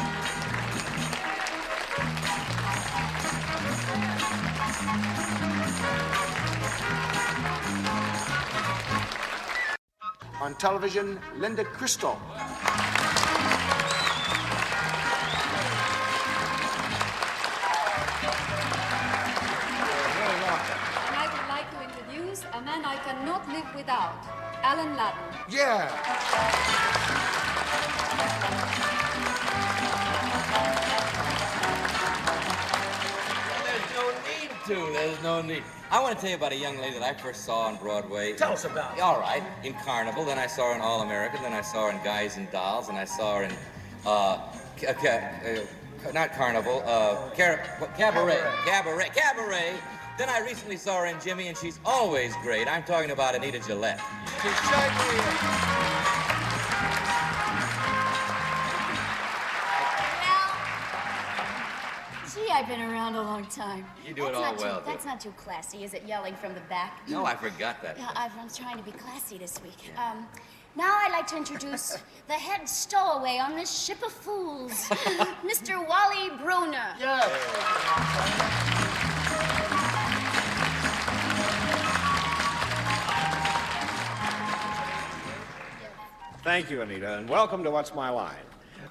On television, Linda Crystal. And I would like to introduce a man I cannot live without, Alan Ladd. Yeah. There's no need. I want to tell you about a young lady that I first saw on Broadway. Tell us about it. All right. In Carnival, then I saw her in All American, then I saw her in Guys and Dolls, and I saw her in, not Carnival, Cabaret. Then I recently saw her in Jimmy, and she's always great. I'm talking about Anita Gillette. Gee, I've been around a long time. You do it all well, too. That's not too classy, is it? Yelling from the back. No, I forgot that. Yeah, I'm trying to be classy this week. Now I'd like to introduce the head stowaway on this ship of fools, Mr. Wally Bruner. Thank you, Anita, and welcome to What's My Line.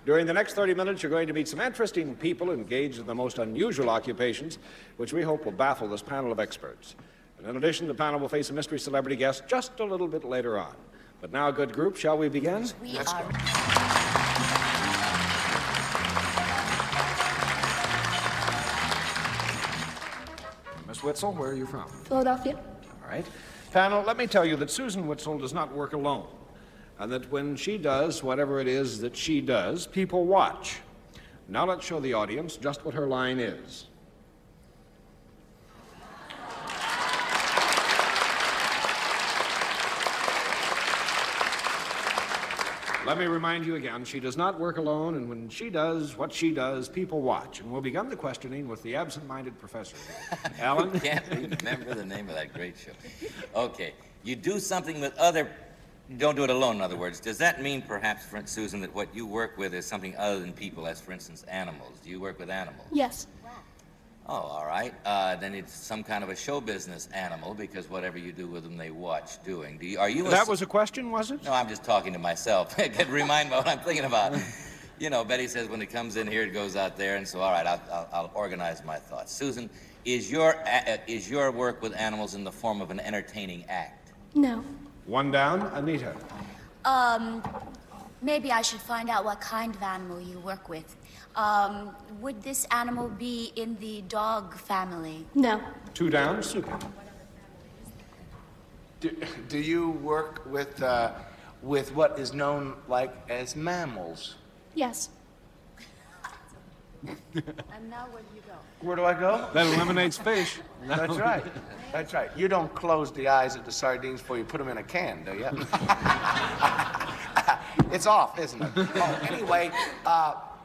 During the next 30 minutes, you're going to meet some interesting people engaged in the most unusual occupations, which we hope will baffle this panel of experts. And in addition, the panel will face a mystery celebrity guest just a little bit later on. But now, good group, shall we begin? Let's go. Miss Witzel, where are you from? Philadelphia. All right. Panel, let me tell you that Susan Witzel does not work alone, and that when she does whatever it is that she does, people watch. Now let's show the audience just what her line is. Let me remind you again, she does not work alone, and when she does what she does, people watch. And we'll begin the questioning with the absent-minded professor. Alan? Can't remember the name of that great show. Okay, you do something with other... Don't do it alone, in other words. Does that mean, perhaps, Susan, that what you work with is something other than people, as, for instance, animals? Do you work with animals? Yes. Oh, all right. Then it's some kind of a show business animal, because whatever you do with them, they watch doing. Are you That was a question, was it? No, I'm just talking to myself. I could remind me what I'm thinking about. You know, Betty says when it comes in here, it goes out there, and so, all right, I'll organize my thoughts. Susan, is your work with animals in the form of an entertaining act? No. One down, Anita. Maybe I should find out what kind of animal you work with. Would this animal be in the dog family? No. Two down, Super. Do you work with what is known like as mammals? Yes. And now where do you go? Where do I go? That eliminates fish. That's right. That's right. You don't close the eyes of the sardines before you put them in a can, do you? It's off, isn't it? Oh, anyway,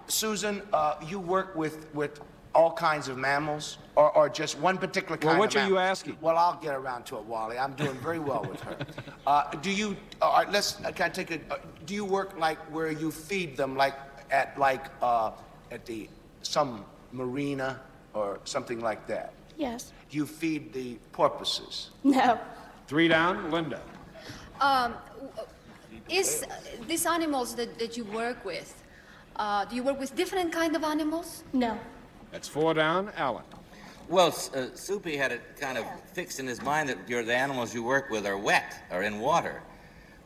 Susan, you work with all kinds of mammals, or just one particular kind of Well, which are you mammal? asking? Well, I'll get around to it, Wally. I'm doing very well with her. Do you? Can I take a? Do you work like where you feed them, like at the some marina or something like that? Yes. Do you feed the porpoises? No. Three down, Linda. Is these animals that you work with, do you work with different kind of animals? No. That's four down, Alan. Well, Soupy had it kind of fixed in his mind that the animals you work with are wet, or in water.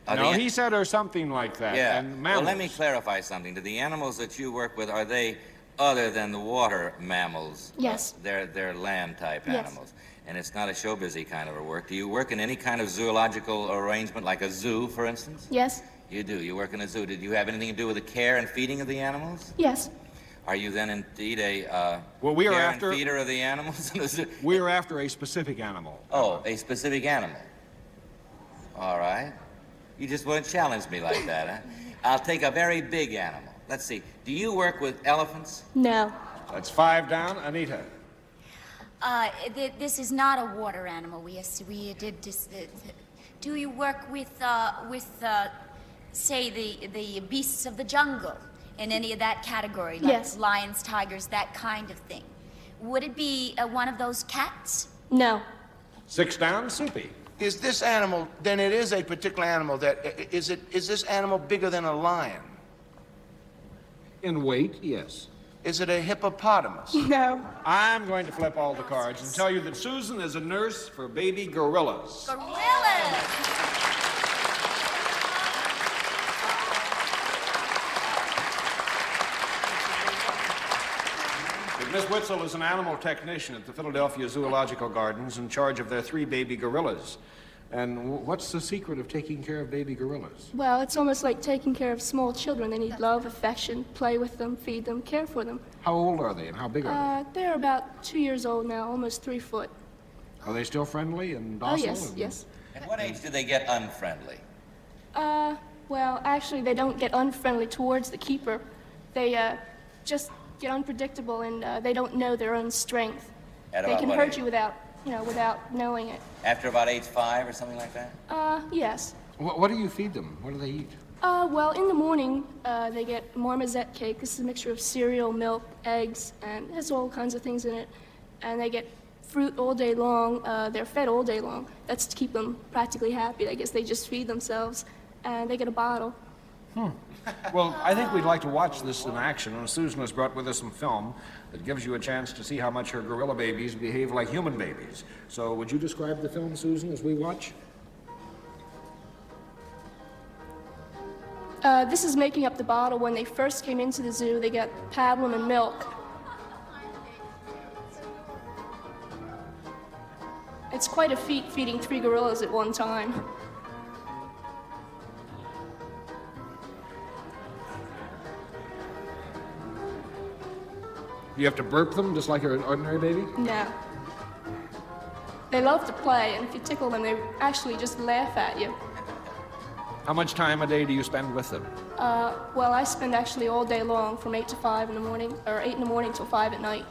No, he said or something like that. Yeah. And Well, mammals. let me clarify something. Do the animals that you work with, are they other than the water mammals? Yes. They're land-type Yes. animals. And it's not a show-busy kind of a work. Do you work in any kind of zoological arrangement, like a zoo, for instance? Yes. You do. You work in a zoo. Did you have anything to do with the care and feeding of the animals? Yes. Are you then indeed a Well, we are care after- and feeder of the animals in the zoo? We are after a specific animal. Oh, a specific animal. All right. You just won't challenge me like that, huh? I'll take a very big animal. Let's see. Do you work with elephants? No. That's five down, Anita. This is not a water animal. We did this. Do you work with say the beasts of the jungle in any of that category, like Yes. lions, tigers, that kind of thing? Would it be one of those cats? No. Six down, Soupy. Is this animal, then it is a particular animal is this animal bigger than a lion? In weight, yes. Is it a hippopotamus? No. I'm going to flip all the cards and tell you that Susan is a nurse for baby gorillas. Gorillas! Miss Witzel is an animal technician at the Philadelphia Zoological Gardens in charge of their 3 baby gorillas. And what's the secret of taking care of baby gorillas? Well, it's almost like taking care of small children. They need love, affection, play with them, feed them, care for them. How old are they and how big are They're about 2 years old now, almost 3 foot. they? Are they still friendly and Oh, docile? yes, yes. At what age do they get unfriendly? Well, actually, they don't get unfriendly towards the keeper. They, just get unpredictable and, they don't know their own strength. At They about can what hurt age? you without knowing it. After about age 5 or something like that? Yes. What do you feed them? What do they eat? Well, in the morning, they get marmoset cake. This is a mixture of cereal, milk, eggs, and it has all kinds of things in it. And they get fruit all day long. They're fed all day long. That's to keep them practically happy. I guess they just feed themselves, and they get a bottle. Well, I think we'd like to watch this in action, and Susan has brought with us some film that gives you a chance to see how much her gorilla babies behave like human babies. So would you describe the film, Susan, as we watch? This is making up the bottle. When they first came into the zoo, they got pablum and milk. It's quite a feat feeding 3 gorillas at one time. You have to burp them just like an ordinary baby? No. They love to play, and if you tickle them, they actually just laugh at you. How much time a day do you spend with them? Well, I spend actually all day long from 8 to 5 in the morning, or 8 in the morning till 5 at night.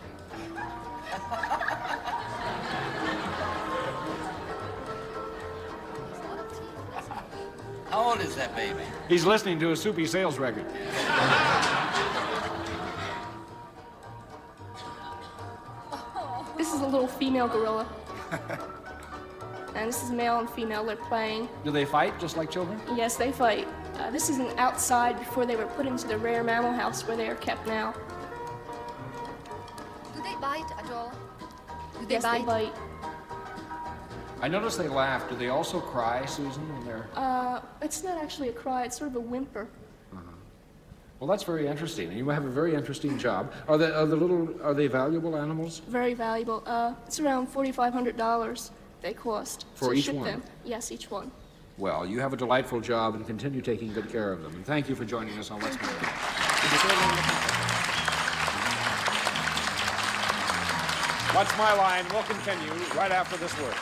How old is that baby? He's listening to a Soupy sales record. This is a little female gorilla. And this is male and female. They're playing. Do they fight just like children? Yes, they fight. This is an outside before they were put into the rare mammal house where they are kept now. Do they bite at all? Do they Yes, bite? they bite. I notice they laugh. Do they also cry, Susan, when they're... It's not actually a cry, it's sort of a whimper. Well, that's very interesting. And you have a very interesting job. Are they valuable animals? Very valuable. It's around $4,500 they cost. For to each ship one? them. Yes, each one. Well, you have a delightful job and continue taking good care of them. And thank you for joining us on What's My Line. What's My Line will continue right after this word.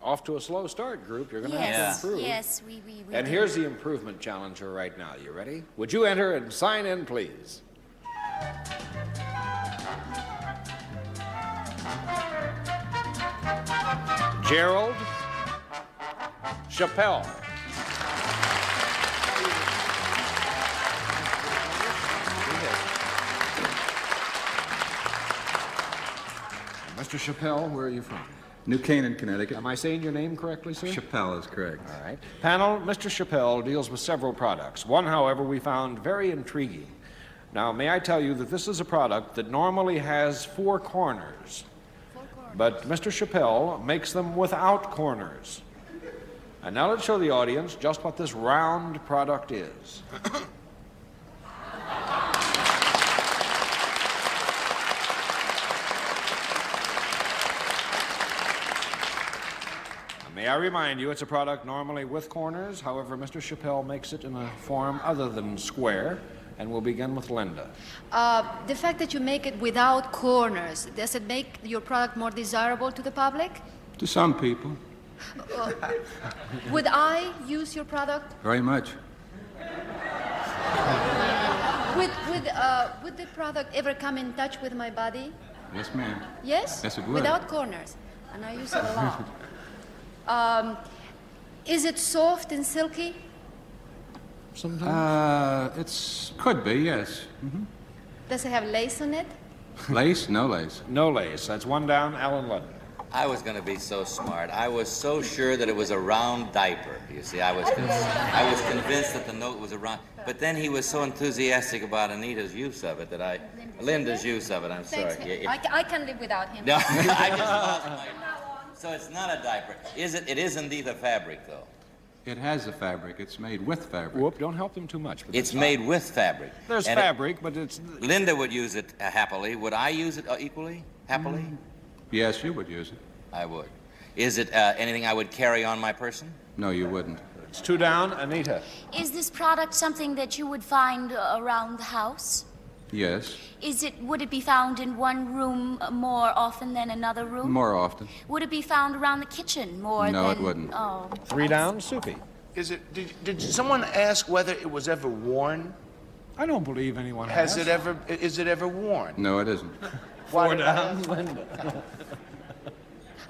Off to a slow start, group. You're going to have to improve. Yes, we And do. here's the improvement challenger right now. You ready? Would you enter and sign in, please? Gerald Chappelle. Mr. Chappelle, where are you from? New Canaan, Connecticut. Am I saying your name correctly, sir? Chappelle is correct. All right. Panel, Mr. Chappelle deals with several products. One, however, we found very intriguing. Now, may I tell you that this is a product that normally has 4 corners. But Mr. Chappelle makes them without corners. And now let's show the audience just what this round product is. May I remind you, it's a product normally with corners. However, Mr. Chappelle makes it in a form other than square. And we'll begin with Linda. The fact that you make it without corners, does it make your product more desirable to the public? To some people, Would I use your product? very much. Would the product ever come in touch with my body? Yes, ma'am. Yes? Yes, it would. Without corners. And I use it a lot. Is it soft and silky? It's could be, yes. Does it have lace on it? Lace? No lace. No lace. That's one down. Alan Ludden. I was going to be so smart. I was so sure that it was a round diaper. You see, I was convinced that the note was a round. But then he was so enthusiastic about Anita's use of it that Linda's use of it. I'm sorry. Thanks. I can live without him. No, I just lost my. So it's not a diaper. Is it? It is indeed a fabric, though. It has a fabric. It's made with fabric. Whoop! Don't help them too much. It's made with fabric. There's And fabric, but it's. Linda would use it happily. Would I use it equally happily? Yes, you would use it. I would. Is it anything I would carry on my person? No, you wouldn't. It's 2 down. Anita. Is this product something that you would find around the house? Yes, Would it be found in one room more often than another room? more often. Would it be found around the kitchen more than... No, it wouldn't. Oh. 3 down. Soupy. Did someone ask whether it was ever worn? I don't believe anyone Is it ever worn? No, it isn't. 4 down. Linda.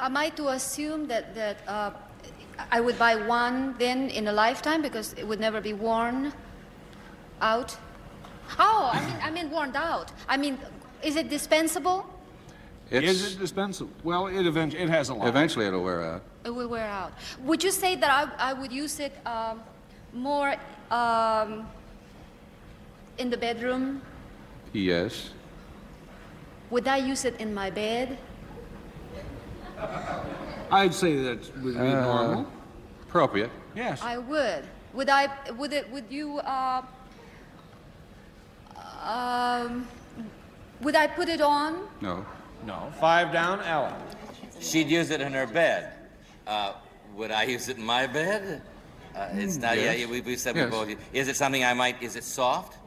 Am I to assume that I would buy one then in a lifetime because it would never be worn out? Oh, I mean worn out. I mean, is it dispensable? Is it dispensable? Well, it has a lot. Eventually it'll wear out. It will wear out. Would you say that I would use it more in the bedroom? Yes. Would I use it in my bed? I'd say that would be normal. Appropriate. Yes. I would. Would you would I put it on? No. No. 5 down. Alan. She'd use it in her bed. Would I use it in my bed? It's not. Yes. Yeah, we said we Yes. both. Is it something I might? Is it soft?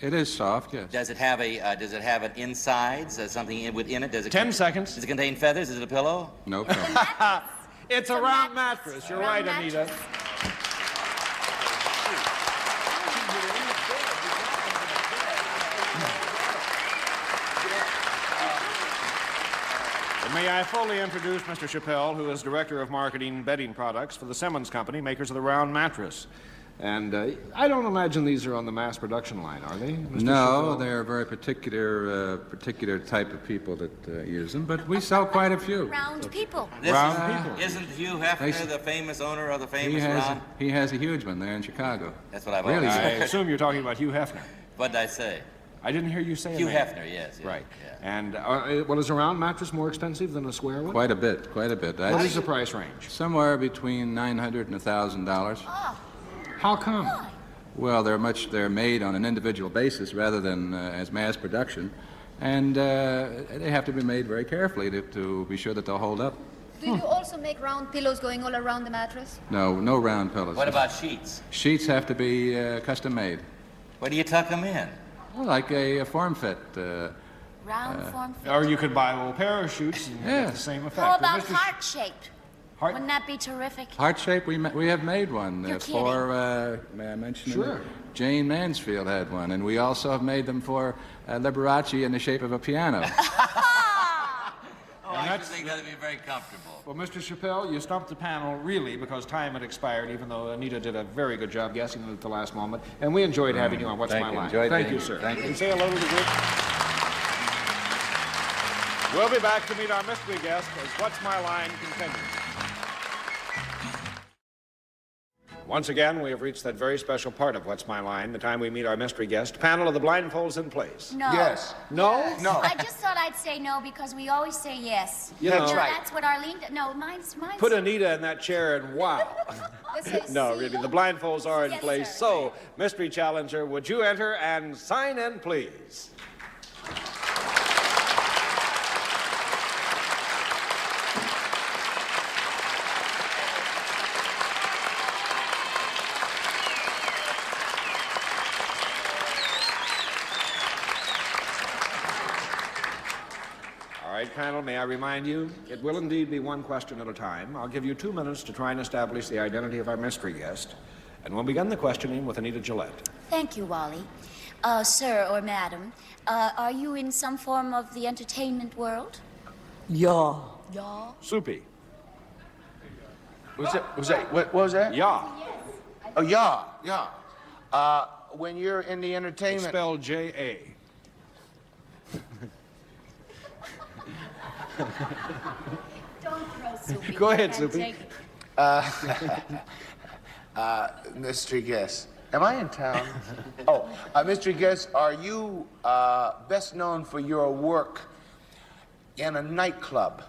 It is soft, yes. Does it have an insides? Something within it? Does it? 10 seconds. Does it contain feathers? Is it a pillow? No problem. It's a round mattress. You're right, Anita. May I fully introduce Mr. Chappelle, who is Director of Marketing Bedding Products for the Simmons Company, makers of the round mattress. And I don't imagine these are on the mass production line, are they, Mr. No, Chappelle? they're a very particular type of people that use them, but we sell quite a few. Round people. Isn't Hugh Hefner the famous owner of the famous round? He has a huge one there in Chicago. That's what I've really. always I said. assume you're talking about Hugh Hefner. What did I say? I didn't hear you say Hugh a name. Hefner, yes. Right. And well, is a round mattress more expensive than a square one? Quite a bit, quite a bit. What is the price range? Somewhere between $900 and $1,000. How come? Well, they're made on an individual basis rather than as mass production, and they have to be made very carefully to be sure that they'll hold up. Do you also make round pillows going all around the mattress? No round pillows. What about sheets? Sheets have to be custom made. Where do you tuck them in? Well, like a form fit. Round form fit. Or you could buy little parachutes and get the same effect. How But about heart-shaped? Heart- Wouldn't that be terrific? Heart shape, we have made one You're for, may I mention? Sure. Jane Mansfield had one, and we also have made them for Liberace in the shape of a piano. Oh, I just think that'd be very comfortable. Well, Mr. Chappelle, you stumped the panel really because time had expired, even though Anita did a very good job guessing it at the last moment. And we enjoyed having you on What's My Line. Thank you, sir. Thank you. Say hello to the group. We'll be back to meet our mystery guest as What's My Line continues. Once again, we have reached that very special part of What's My Line, the time we meet our mystery guest. Panel of the blindfolds in place. No. Yes. No? No. I just thought I'd say no because we always say yes. You know, That's what Arlene did. No, mine's. Put Anita in that chair and wow. Let's say No, see. really, the blindfolds are in Yes, place. sir. So, mystery challenger, would you enter and sign in, please? All right, panel, may I remind you, it will indeed be one question at a time. I'll give you 2 minutes to try and establish the identity of our mystery guest, and we'll begin the questioning with Anita Gillette. Thank you, Wally. Sir or madam, are you in some form of the entertainment world? Yeah. Yeah. Soupy. What was that? Yeah. Oh, yeah. When you're in the entertainment... It's spelled J-A. Don't throw Soupy. Go ahead, Can't Soupy. take it. mystery guest. Am I in town? Mystery guest, are you best known for your work in a nightclub?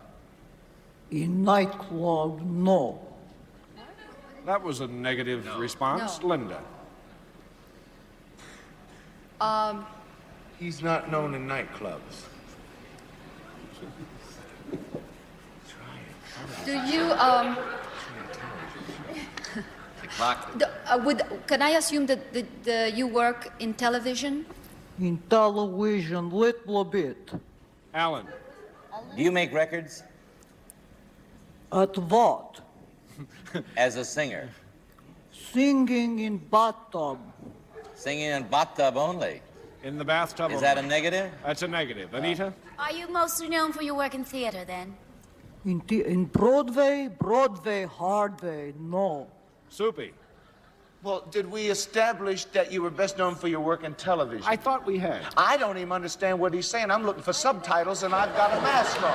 In nightclub, no. That was a negative response. No. Linda. He's not known in nightclubs. Do you can I assume that you work in television? In television, little bit. Alan. Do you make records? At what? As a singer? Singing in bathtub. Singing in bathtub only? In the bathtub Is that a negative? That's a negative. Anita? Are you mostly known for your work in theater, then? In Broadway, Hardway, no. Soupy. Well, did we establish that you were best known for your work in television? I thought we had. I don't even understand what he's saying. I'm looking for subtitles and I've got a mask on.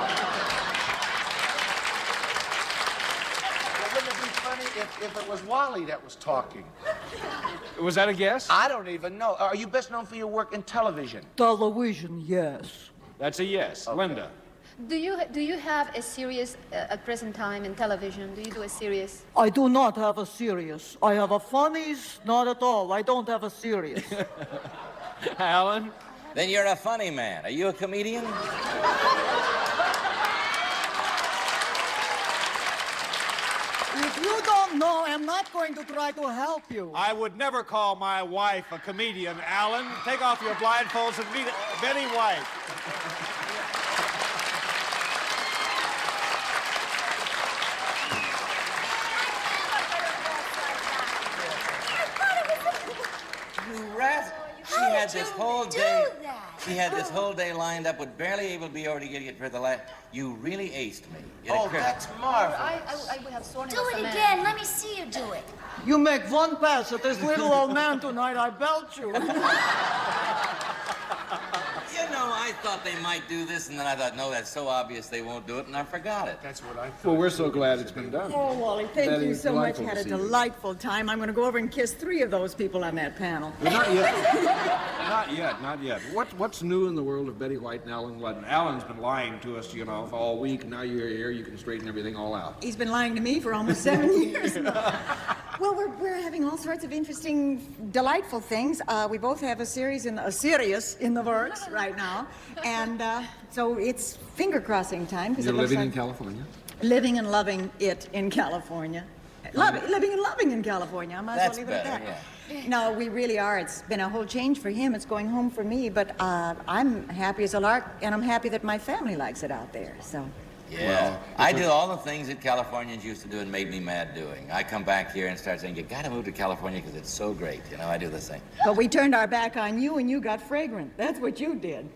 Well, wouldn't it be funny if it was Wally that was talking? Was that a guess? I don't even know. Are you best known for your work in television? Television, yes. That's a yes. Okay. Linda. Do you have a series at present time in television? Do you do a series? I do not have a serious. I have a funnies, not at all. I don't have a serious. Alan? Then you're a funny man. Are you a comedian? If you don't know, I'm not going to try to help you. I would never call my wife a comedian, Alan. Take off your blindfolds and meet Benny White. She had this whole day. She had this whole day lined up with barely able to be over to get it for the last. You really aced me. That's marvelous. I would have sworn it Do was it a man. again. Let me see you do it. You make one pass at this little old man tonight, I belt you. You know, I thought they might do this, and then I thought, no, that's so obvious they won't do it, and I forgot it. That's what I thought. Well, we're so glad it's been done. Oh, Wally, thank Betty, you so much. delightful Had to a see you. delightful time. I'm going to go over and kiss 3 of those people on that panel. Well, not yet. Not yet. What's new in the world of Betty White and Alan Ludden? Alan's been lying to us, you know, for all week. Now you're here. You can straighten everything all out. He's been lying to me for almost 7 years now. Well, we're having all sorts of interesting, delightful things. We both have a series in the works right now, and so it's finger crossing time. You're living in California. Living and loving it in California. Living and loving in California. I might as well leave it at that. Yeah. No, we really are. It's been a whole change for him. It's going home for me, but I'm happy as a lark, and I'm happy that my family likes it out there. So. Yeah, Well, I do all the things that Californians used to do and made me mad doing. I come back here and start saying, you gotta move to California because it's so great. You know, I do the same. But we turned our back on you, and you got fragrant. That's what you did.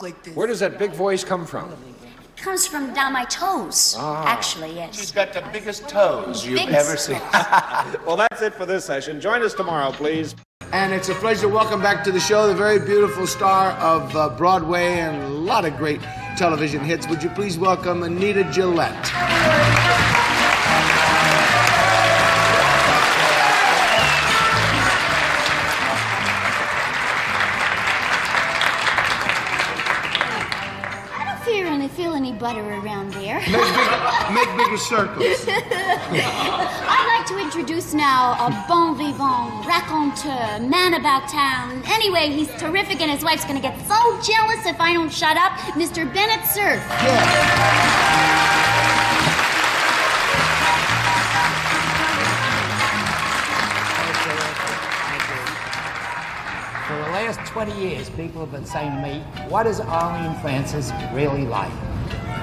Like this. Where does that big voice come from? Comes from down my toes, actually, yes. She's got the biggest toes you've Biggest. ever seen. Well, that's it for this session. Join us tomorrow, please. And it's a pleasure to welcome back to the show the very beautiful star of Broadway and a lot of great television hits. Would you please welcome Anita Gillette? Feel any butter around there. Make bigger circles. I'd like to introduce now a bon vivant, raconteur, man about town. Anyway, he's terrific and his wife's gonna get so jealous if I don't shut up. Mr. Bennett Cerf. For the last 20 years, people have been saying to me, what is Arlene Francis really like?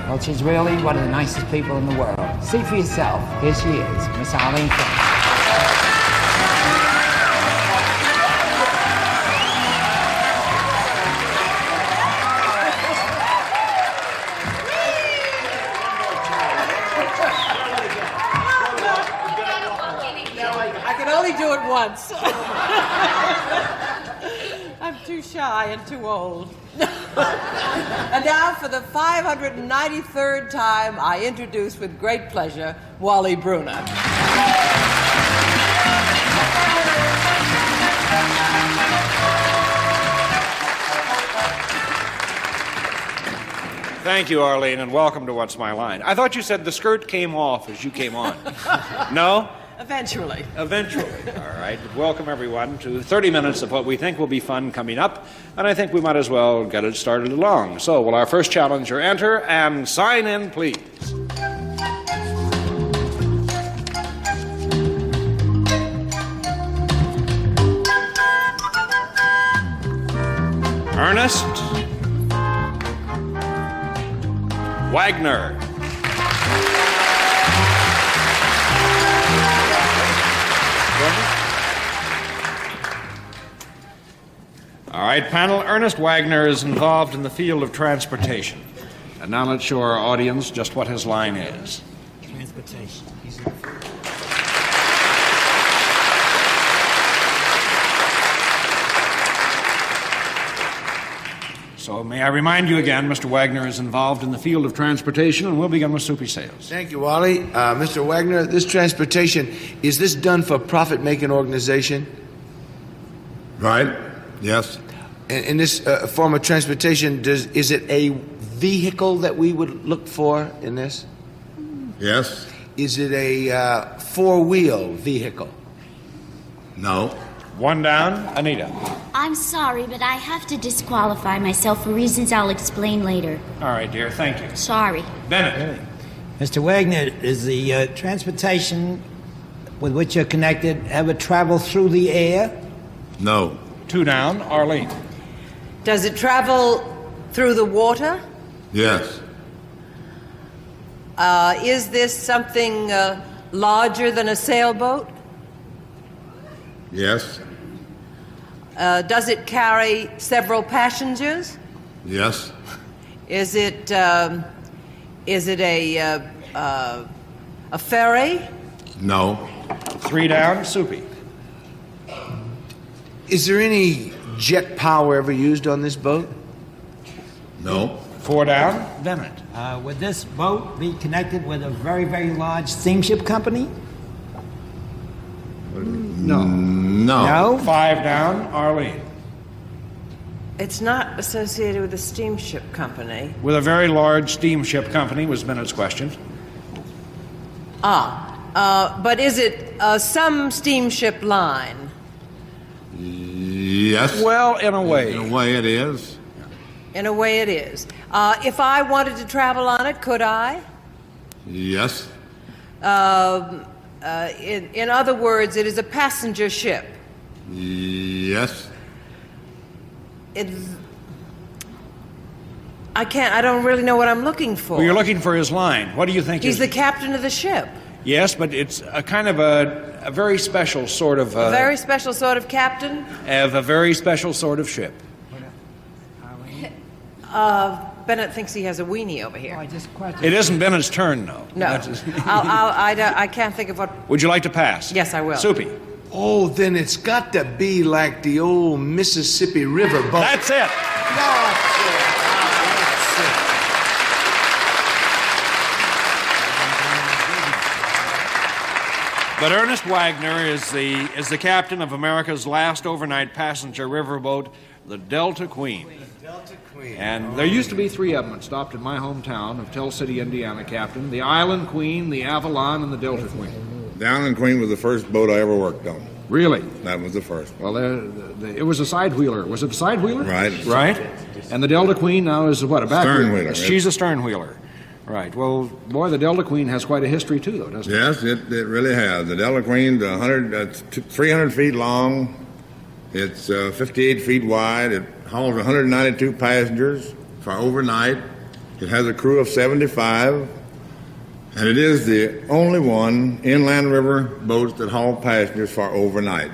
Well, she's really one of the nicest people in the world. See for yourself. Here she is, Miss Arlene Francis. I can only do it once. I'm too shy and too old. And now, for the 593rd time, I introduce with great pleasure Wally Bruner. Thank you, Arlene, and welcome to What's My Line. I thought you said the skirt came off as you came on. No? Eventually. Eventually. All right. Welcome, everyone, to 30 minutes of what we think will be fun coming up, and I think we might as well get it started along. So, will our first challenger enter and sign in, please? Ernest Wagner. All right, panel. Ernest Wagner is involved in the field of transportation. And now let's show our audience just what his line is. Transportation. So may I remind you again, Mr. Wagner is involved in the field of transportation, and we'll begin with Soupy Sales. Thank you, Wally. Mr. Wagner, this transportation, is this done for a profit-making organization? Right. Yes. In this form of transportation, is it a vehicle that we would look for in this? Yes. Is it a four-wheel vehicle? No. One down. Anita. I'm sorry, but I have to disqualify myself for reasons I'll explain later. All right, dear. Thank you. Sorry. Bennett. Mr. Wagner, is the transportation with which you're connected ever travel through the air? No. Two down. Arlene. Does it travel through the water? Yes. Is this something larger than a sailboat? Yes. Does it carry several passengers? Yes. Is it a ferry? No. Three down. Soupy. Is there any jet power ever used on this boat? No. Four down. Bennett. Would this boat be connected with a very, very large steamship company? No. No. Five down. Arlene. It's not associated with a steamship company. With a very large steamship company was Bennett's question. But is it some steamship line? Yes. Well, in a way. In a way it is. In a way it is. If I wanted to travel on it, could I? Yes. In other words, it is a passenger ship. Yes. I don't really know what I'm looking for. Well, you're looking for his line. What do you think? He's the captain of the ship. Yes, but it's a kind of a very special sort of... A very special sort of captain? Of a very special sort of ship. Bennett thinks he has a weenie over here. It isn't Bennett's turn, though. No. I can't think of what... Would you like to pass? Yes, I will. Soupy. Oh, then it's got to be like the old Mississippi River boat. That's it. But Ernest Wagner is the captain of America's last overnight passenger riverboat, the Delta Queen. And there used to be three of them that stopped in my hometown of Tell City, Indiana, Captain. The Island Queen, the Avalon, and the Delta Queen. The Island Queen was the first boat I ever worked on. Really? That was the first. Well, it was a side-wheeler. Was it a side-wheeler? Right. Right? And the Delta Queen now is what, a back Stern-wheeler. She's a stern-wheeler. Right. Well, boy, the Delta Queen has quite a history, too, though, doesn't it? Yes, it really has. The Delta Queen's 300 feet long. It's 58 feet wide. It hauls 192 passengers for overnight. It has a crew of 75. And it is the only one inland river boats that haul passengers for overnight.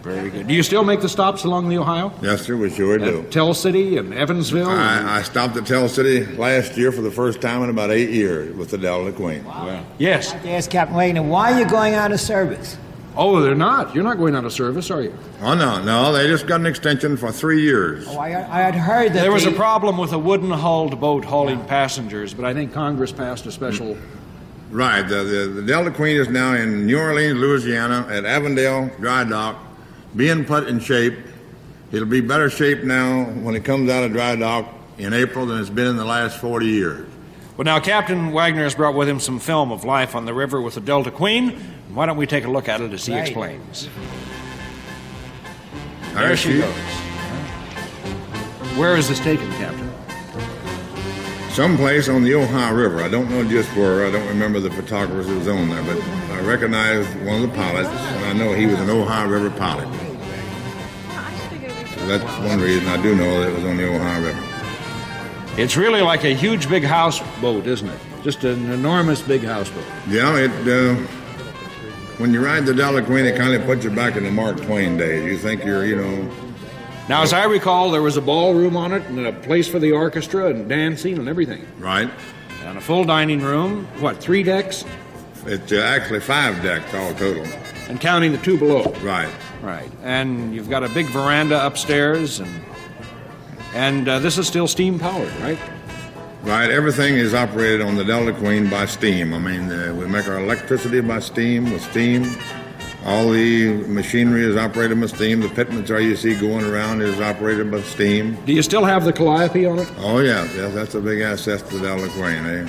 Very good. Do you still make the stops along the Ohio? Yes, sir, we sure do. Tell City and Evansville? I stopped at Tell City last year for the first time in about 8 years with the Delta Queen. Wow. Well, yes. I'd like to ask Captain Wagner, why are you going out of service? Oh, they're not. You're not going out of service, are you? Oh, no. They just got an extension for 3 years. Oh, I had heard that there was a problem with a wooden-hulled boat hauling passengers, but I think Congress passed a special... Right. The Delta Queen is now in New Orleans, Louisiana, at Avondale Dry Dock, being put in shape. It'll be better shape now when it comes out of dry dock in April than it's been in the last 40 years. Well, now, Captain Wagner has brought with him some film of life on the river with the Delta Queen. Why don't we take a look at it as he explains? There she goes. Where is this taken, Captain? Someplace on the Ohio River. I don't know just where. I don't remember the photographers who was on there, but I recognized one of the pilots, and I know he was an Ohio River pilot. So that's one reason I do know that it was on the Ohio River. It's really like a huge big houseboat, isn't it? Just an enormous big houseboat. Yeah, when you ride the Delta Queen, it kind of puts you back in the Mark Twain days. You think you're, Now, as I recall, there was a ballroom on it and a place for the orchestra and dancing and everything. Right. And a full dining room. What, 3 decks? It's actually 5 decks all total. And counting the 2 below. Right. Right. And you've got a big veranda upstairs, and this is still steam powered, right? Right. Everything is operated on the Delta Queen by steam. I mean, we make our electricity by steam, with steam. All the machinery is operated by steam. The pitments you see going around is operated by steam. Do you still have the calliope on it? Oh, yeah. That's a big asset to the Delta Queen, eh?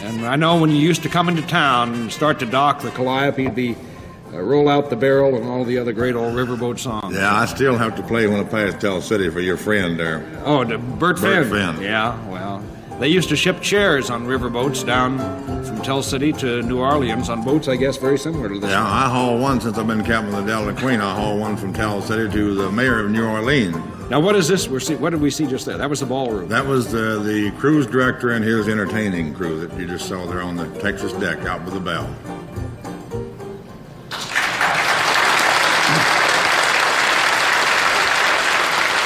And I know when you used to come into town and start to dock, the calliope would be Roll Out the Barrel and all the other great old riverboat songs. Yeah, I still have to play when I pass Tell City for your friend there. Oh, Bert Finn. Finn. Yeah, well, they used to ship chairs on riverboats down from Tell City to New Orleans on boats, I guess, very similar to this. Yeah, I haul one since I've been captain of the Delta Queen. I haul one from Tell City to the mayor of New Orleans. Now, what is this? What did we see just there? That was the ballroom. That was the cruise director and his entertaining crew that you just saw there on the Texas deck out with the bell.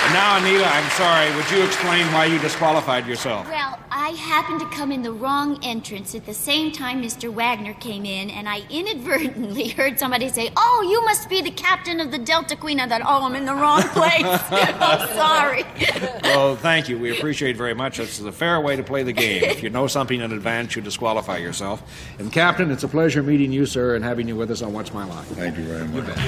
And now, Anita, I'm sorry. Would you explain why you disqualified yourself? Well, I happened to come in the wrong entrance at the same time Mr. Wagner came in, and I inadvertently heard somebody say, "Oh, you must be the captain of the Delta Queen." I thought, "Oh, I'm in the wrong place." I'm sorry. Well, thank you. We appreciate very much. It's the fair way to play the game. If you know something in advance, you disqualify yourself. And, Captain, it's a pleasure meeting you, sir, and having you with us on What's My Line. Thank you very much. You bet.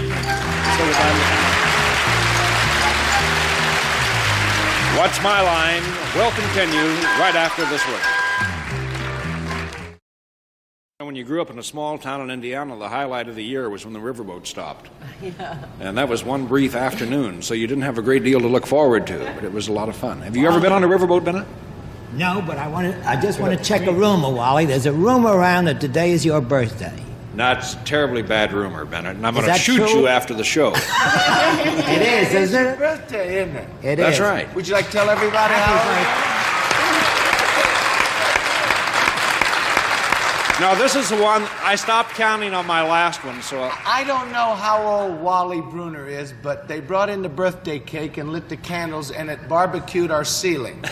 What's My Line will continue right after this word. When you grew up in a small town in Indiana, the highlight of the year was when the riverboat stopped. Yeah. And that was one brief afternoon, so you didn't have a great deal to look forward to, but it was a lot of fun. Have you ever been on a riverboat, Bennett? No, but I just want to check a rumor, Wally. There's a rumor around that today is your birthday. That's a terribly bad rumor, Bennett, and I'm going to that shoot true? you after the show. It is, isn't it? Birthday, isn't it? It That's is. right. Would you like to tell everybody how? Now, this is the one, I stopped counting on my last one, so... I don't know how old Wally Bruner is, but they brought in the birthday cake and lit the candles, and it barbecued our ceiling.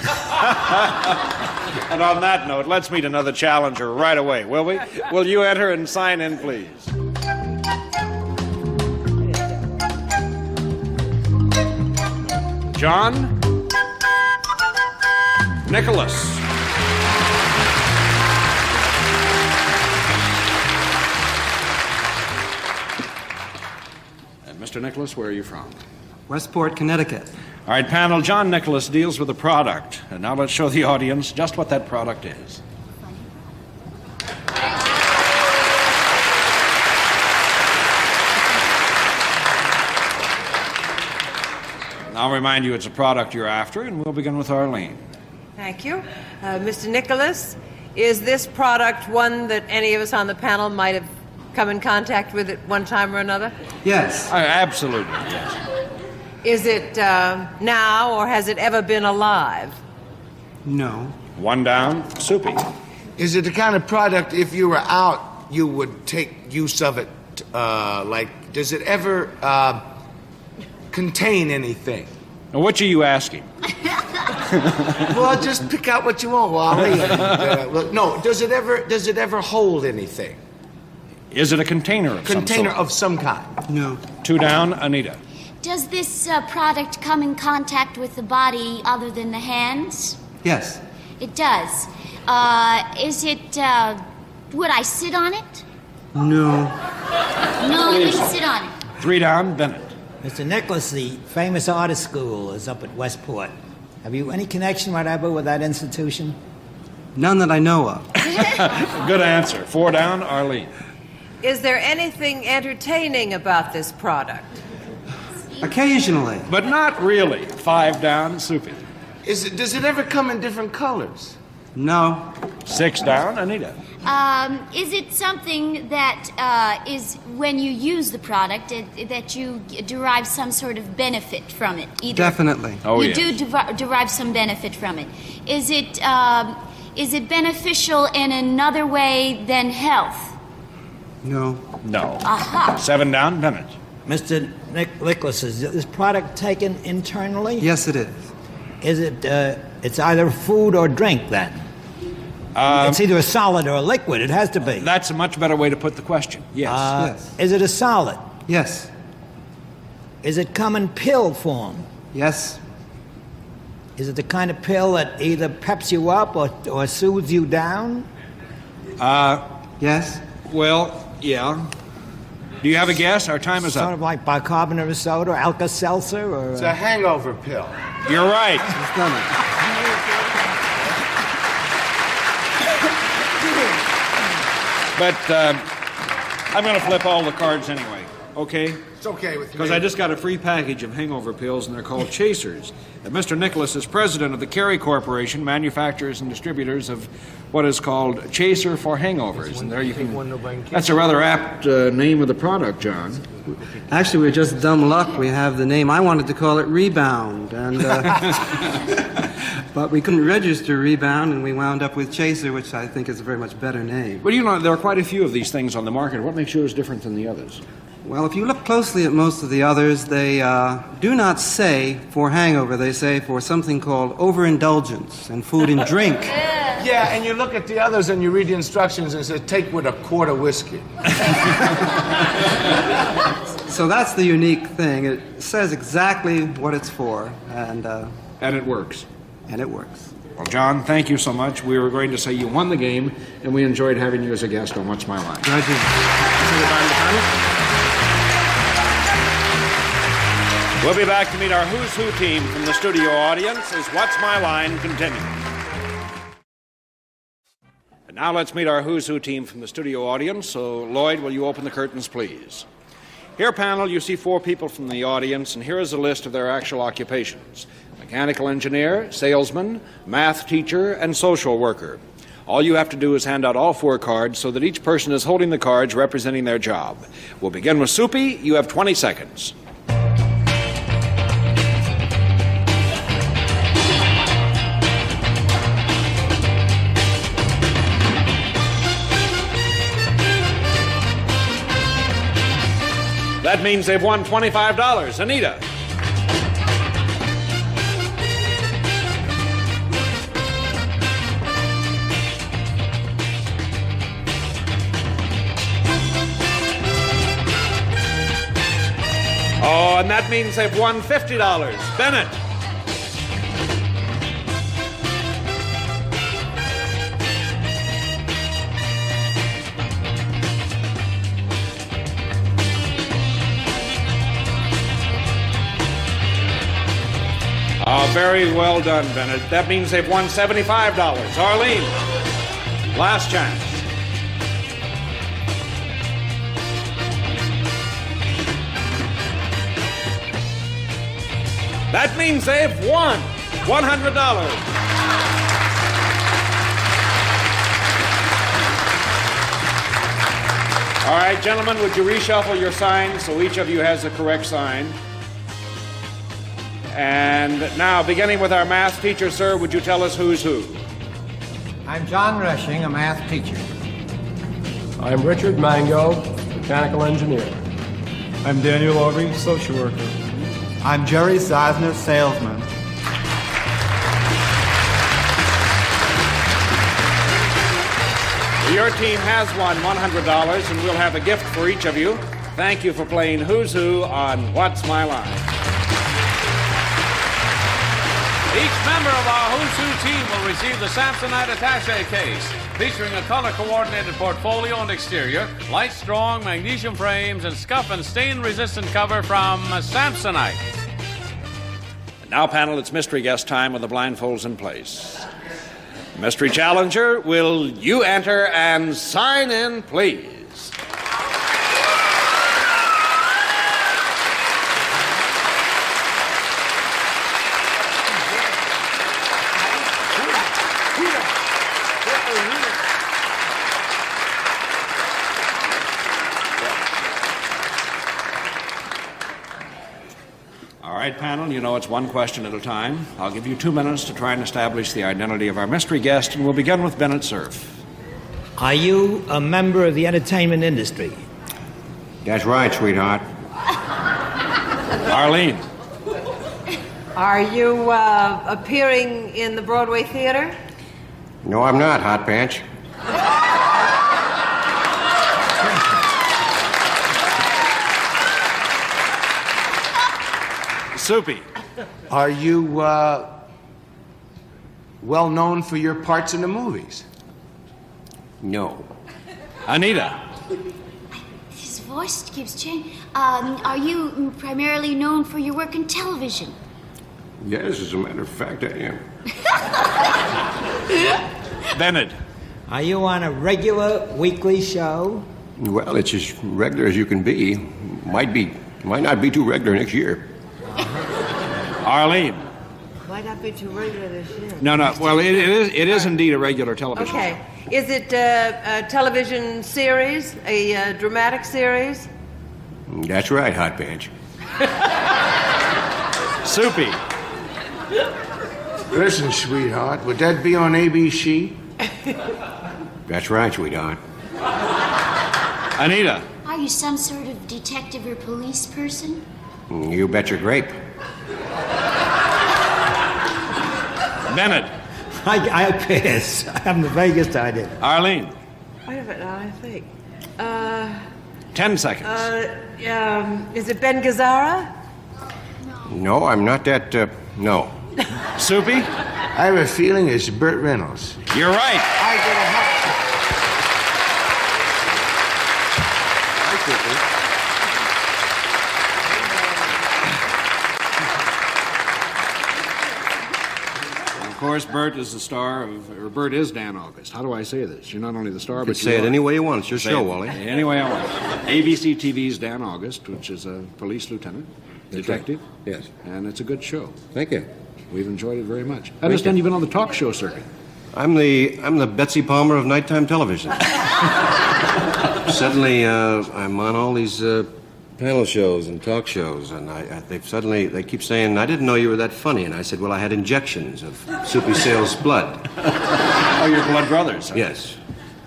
And on that note, let's meet another challenger right away, will we? Will you enter and sign in, please? John Nicholas. And Mr. Nicholas, where are you from? Westport, Connecticut. All right, panel, John Nicholas deals with a product. And now let's show the audience just what that product is. I'll remind you it's a product you're after, and we'll begin with Arlene. Thank you. Mr. Nicholas, is this product one that any of us on the panel might have come in contact with at one time or another? Yes. Absolutely, yes. Is it now, or has it ever been alive? No. One down, Soupy. Is it the kind of product, if you were out, you would take use of it? Like, does it ever contain anything? Now, what are you asking? Well, just pick out what you want, Wally. Well, no, does it ever hold anything? Is it a container of some sort? Container of some kind. No. Two down, Anita. Does this product come in contact with the body other than the hands? Yes. It does. Is it, would I sit on it? No. No, I wouldn't sit on it. Three down, Bennett. Mr. Nicholas, the famous artist school is up at Westport. Have you any connection whatever with that institution? None that I know of. Good answer. 4 down, Arlene. Is there anything entertaining about this product? Occasionally. But not really. 5 down, Soupy. Does it ever come in different colors? No. 6 down, Anita. Is it something that is, when you use the product, that you derive some sort of benefit from it? Either Definitely. Oh, you yes. do derive some benefit from it. Is it beneficial in another way than health? No. No. Aha. 7 down, Bennett. Mr. Nicholas, is this product taken internally? Yes, it is. Is it, it's either food or drink then? It's either a solid or a liquid. It has to be. That's a much better way to put the question. Yes. Yes. Is it a solid? Yes. Is it come in pill form? Yes. Is it the kind of pill that either peps you up or soothes you down? Yes. Well, yeah. Do you have a guess? Our time is Sort up. of like bicarbonate of soda, or Alka-Seltzer, or... It's a hangover pill. You're right. It's done it. But I'm going to flip all the cards anyway, okay? It's okay with me. Because I just got a free package of hangover pills, and they're called Chasers. Mr. Nicholas is president of the Kerry Corporation, manufacturers and distributors of what is called Chaser for hangovers. And there you can... That's a rather apt name of the product, John. Actually, we're just dumb luck. We have the name. I wanted to call it Rebound, and but we couldn't register Rebound, and we wound up with Chaser, which I think is a very much better name. Well, you know, there are quite a few of these things on the market. What makes yours different than the others? Well, if you look closely at most of the others, they do not say for hangover. They say for something called overindulgence and food and drink. Yeah, and you look at the others and you read the instructions and it says, take with a quart of whiskey. So that's the unique thing. It says exactly what it's for, and it works. And it works. Well, John, thank you so much. We were going to say you won the game, and we enjoyed having you as a guest on What's My Line. We'll be back to meet our Who's Who team from the studio audience as What's My Line continues. And now let's meet our Who's Who team from the studio audience. So, Lloyd, will you open the curtains, please? Here, panel, you see 4 people from the audience, and here is a list of their actual occupations: mechanical engineer, salesman, math teacher, and social worker. All you have to do is hand out all 4 cards so that each person is holding the cards representing their job. We'll begin with Soupy. You have 20 seconds. That means they've won $25. Anita. Oh, and that means they've won $50. Bennett. Oh, very well done, Bennett. That means they've won $75. Arlene, last chance. That means they've won $100. All right, gentlemen, would you reshuffle your signs so each of you has the correct sign? And now, beginning with our math teacher, sir, would you tell us who's who? I'm John Rushing, a math teacher. I'm Richard Mango, mechanical engineer. I'm Daniel Aubrey, social worker. I'm Jerry Sosner, salesman. Your team has won $100, and we'll have a gift for each of you. Thank you for playing Who's Who on What's My Line. Each member of our Who's Who team will receive the Samsonite attaché case, featuring a color-coordinated portfolio and exterior, light, strong magnesium frames, and scuff and stain-resistant cover from Samsonite. Now, panel, it's mystery guest time with the blindfolds in place. Mystery challenger, will you enter and sign in, please? All right, panel, you know it's one question at a time. I'll give you 2 minutes to try and establish the identity of our mystery guest, and we'll begin with Bennett Cerf. Are you a member of the entertainment industry? That's right, sweetheart. Arlene. Are you appearing in the Broadway theater? No, I'm not, Hot Pants. Soupy. Are you well known for your parts in the movies? No. Anita. His voice keeps changing. Are you primarily known for your work in television? Yes, as a matter of fact, I am. Bennett. Are you on a regular weekly show? Well, it's as regular as you can be. Might not be too regular next year. Arlene. Might not be too regular this year. No. Well, it is indeed a regular television Okay. Is it a television series, a dramatic series? That's right, Hot Pants. Soupy. Listen, sweetheart, would that be on ABC? That's right, sweetheart. Anita. Are you some sort of detective or police person? You bet your grape. Bennett. I pass. I haven't the vaguest idea. Arlene. Wait a minute, now I think. 10 seconds. Is it Ben Gazzara? No, I'm not that, no. Soupy? I have a feeling it's Burt Reynolds. You're right. I get a hat. Of course, Bert is the star of, or Bert is Dan August. How do I say this? You're not only the star, You but can say it any way you want. It's your Say show, it Wally. Any way I want. ABC TV's Dan August, which is a police lieutenant, detective. Yes. And it's a good show. Thank you. We've enjoyed it very much. I understand you've been on the talk show circuit. I'm the Betsy Palmer of nighttime television. Suddenly, I'm on all these panel shows and talk shows, and they keep saying, I didn't know you were that funny. And I said, well, I had injections of Soupy Sales blood. Oh, you're blood brothers. Huh? Yes.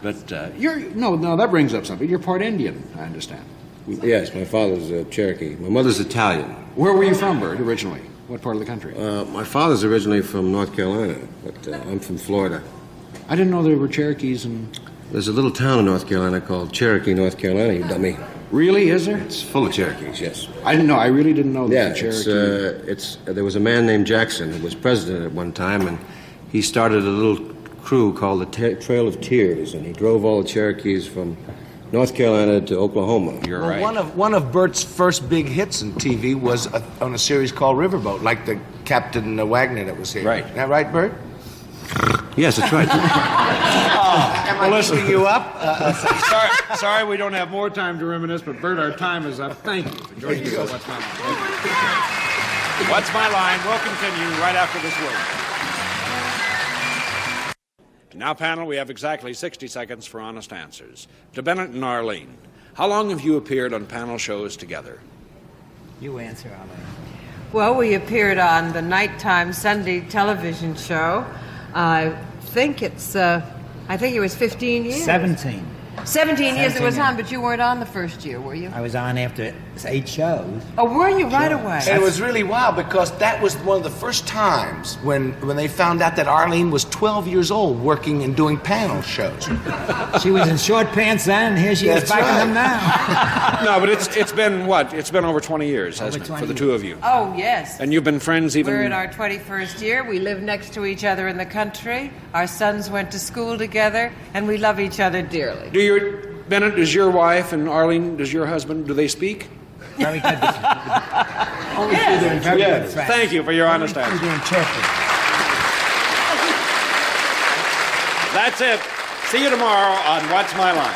But no, that brings up something. You're part Indian, I understand. Yes, my father's Cherokee. My mother's Italian. Where were you from, Bert, originally? What part of the country? My father's originally from North Carolina, but I'm from Florida. I didn't know there were Cherokees in... There's a little town in North Carolina called Cherokee, North Carolina, you dummy. Really, is there? It's full of Cherokees, yes. I didn't know. I really didn't know that Yeah, the Cherokee... there was a man named Jackson who was president at one time, and he started a little crew called the Trail of Tears, and he drove all the Cherokees from North Carolina to Oklahoma. You're Well, right. one of Bert's first big hits on TV was on a series called Riverboat, like the Captain Wagner that was here. Right. Isn't that right, Bert? Yes, that's right. Am I lifting you up? Sorry, we don't have more time to reminisce, but Bert, our time is up. Thank you for joining us. What's My Line? What's My Line? We'll continue right after this word. Now, panel, we have exactly 60 seconds for honest answers. To Bennett and Arlene, how long have you appeared on panel shows together? You answer, Arlene. Well, we appeared on the nighttime Sunday television show. I think it was 15 years. 17. 17 years it was 17 on, but you weren't on the first year, were you? I was on after 8 shows. Oh, were you? Right away. And it was really wild because that was one of the first times when they found out that Arlene was 12 years old working and doing panel shows. She was in short pants then, and here she is That's biking right. them now. No, but it's been what? It's been over 20 years, hasn't it, 20 for the two of you? Oh, yes. And you've been friends even... We're in our 21st year. We live next to each other in the country. Our sons went to school together, and we love each other dearly. Bennett, does your wife and Arlene, does your husband, do they speak? Very good. Always through doing very good, Frank. Thank you for your honest Always answer. through doing terrific. That's it. See you tomorrow on What's My Line.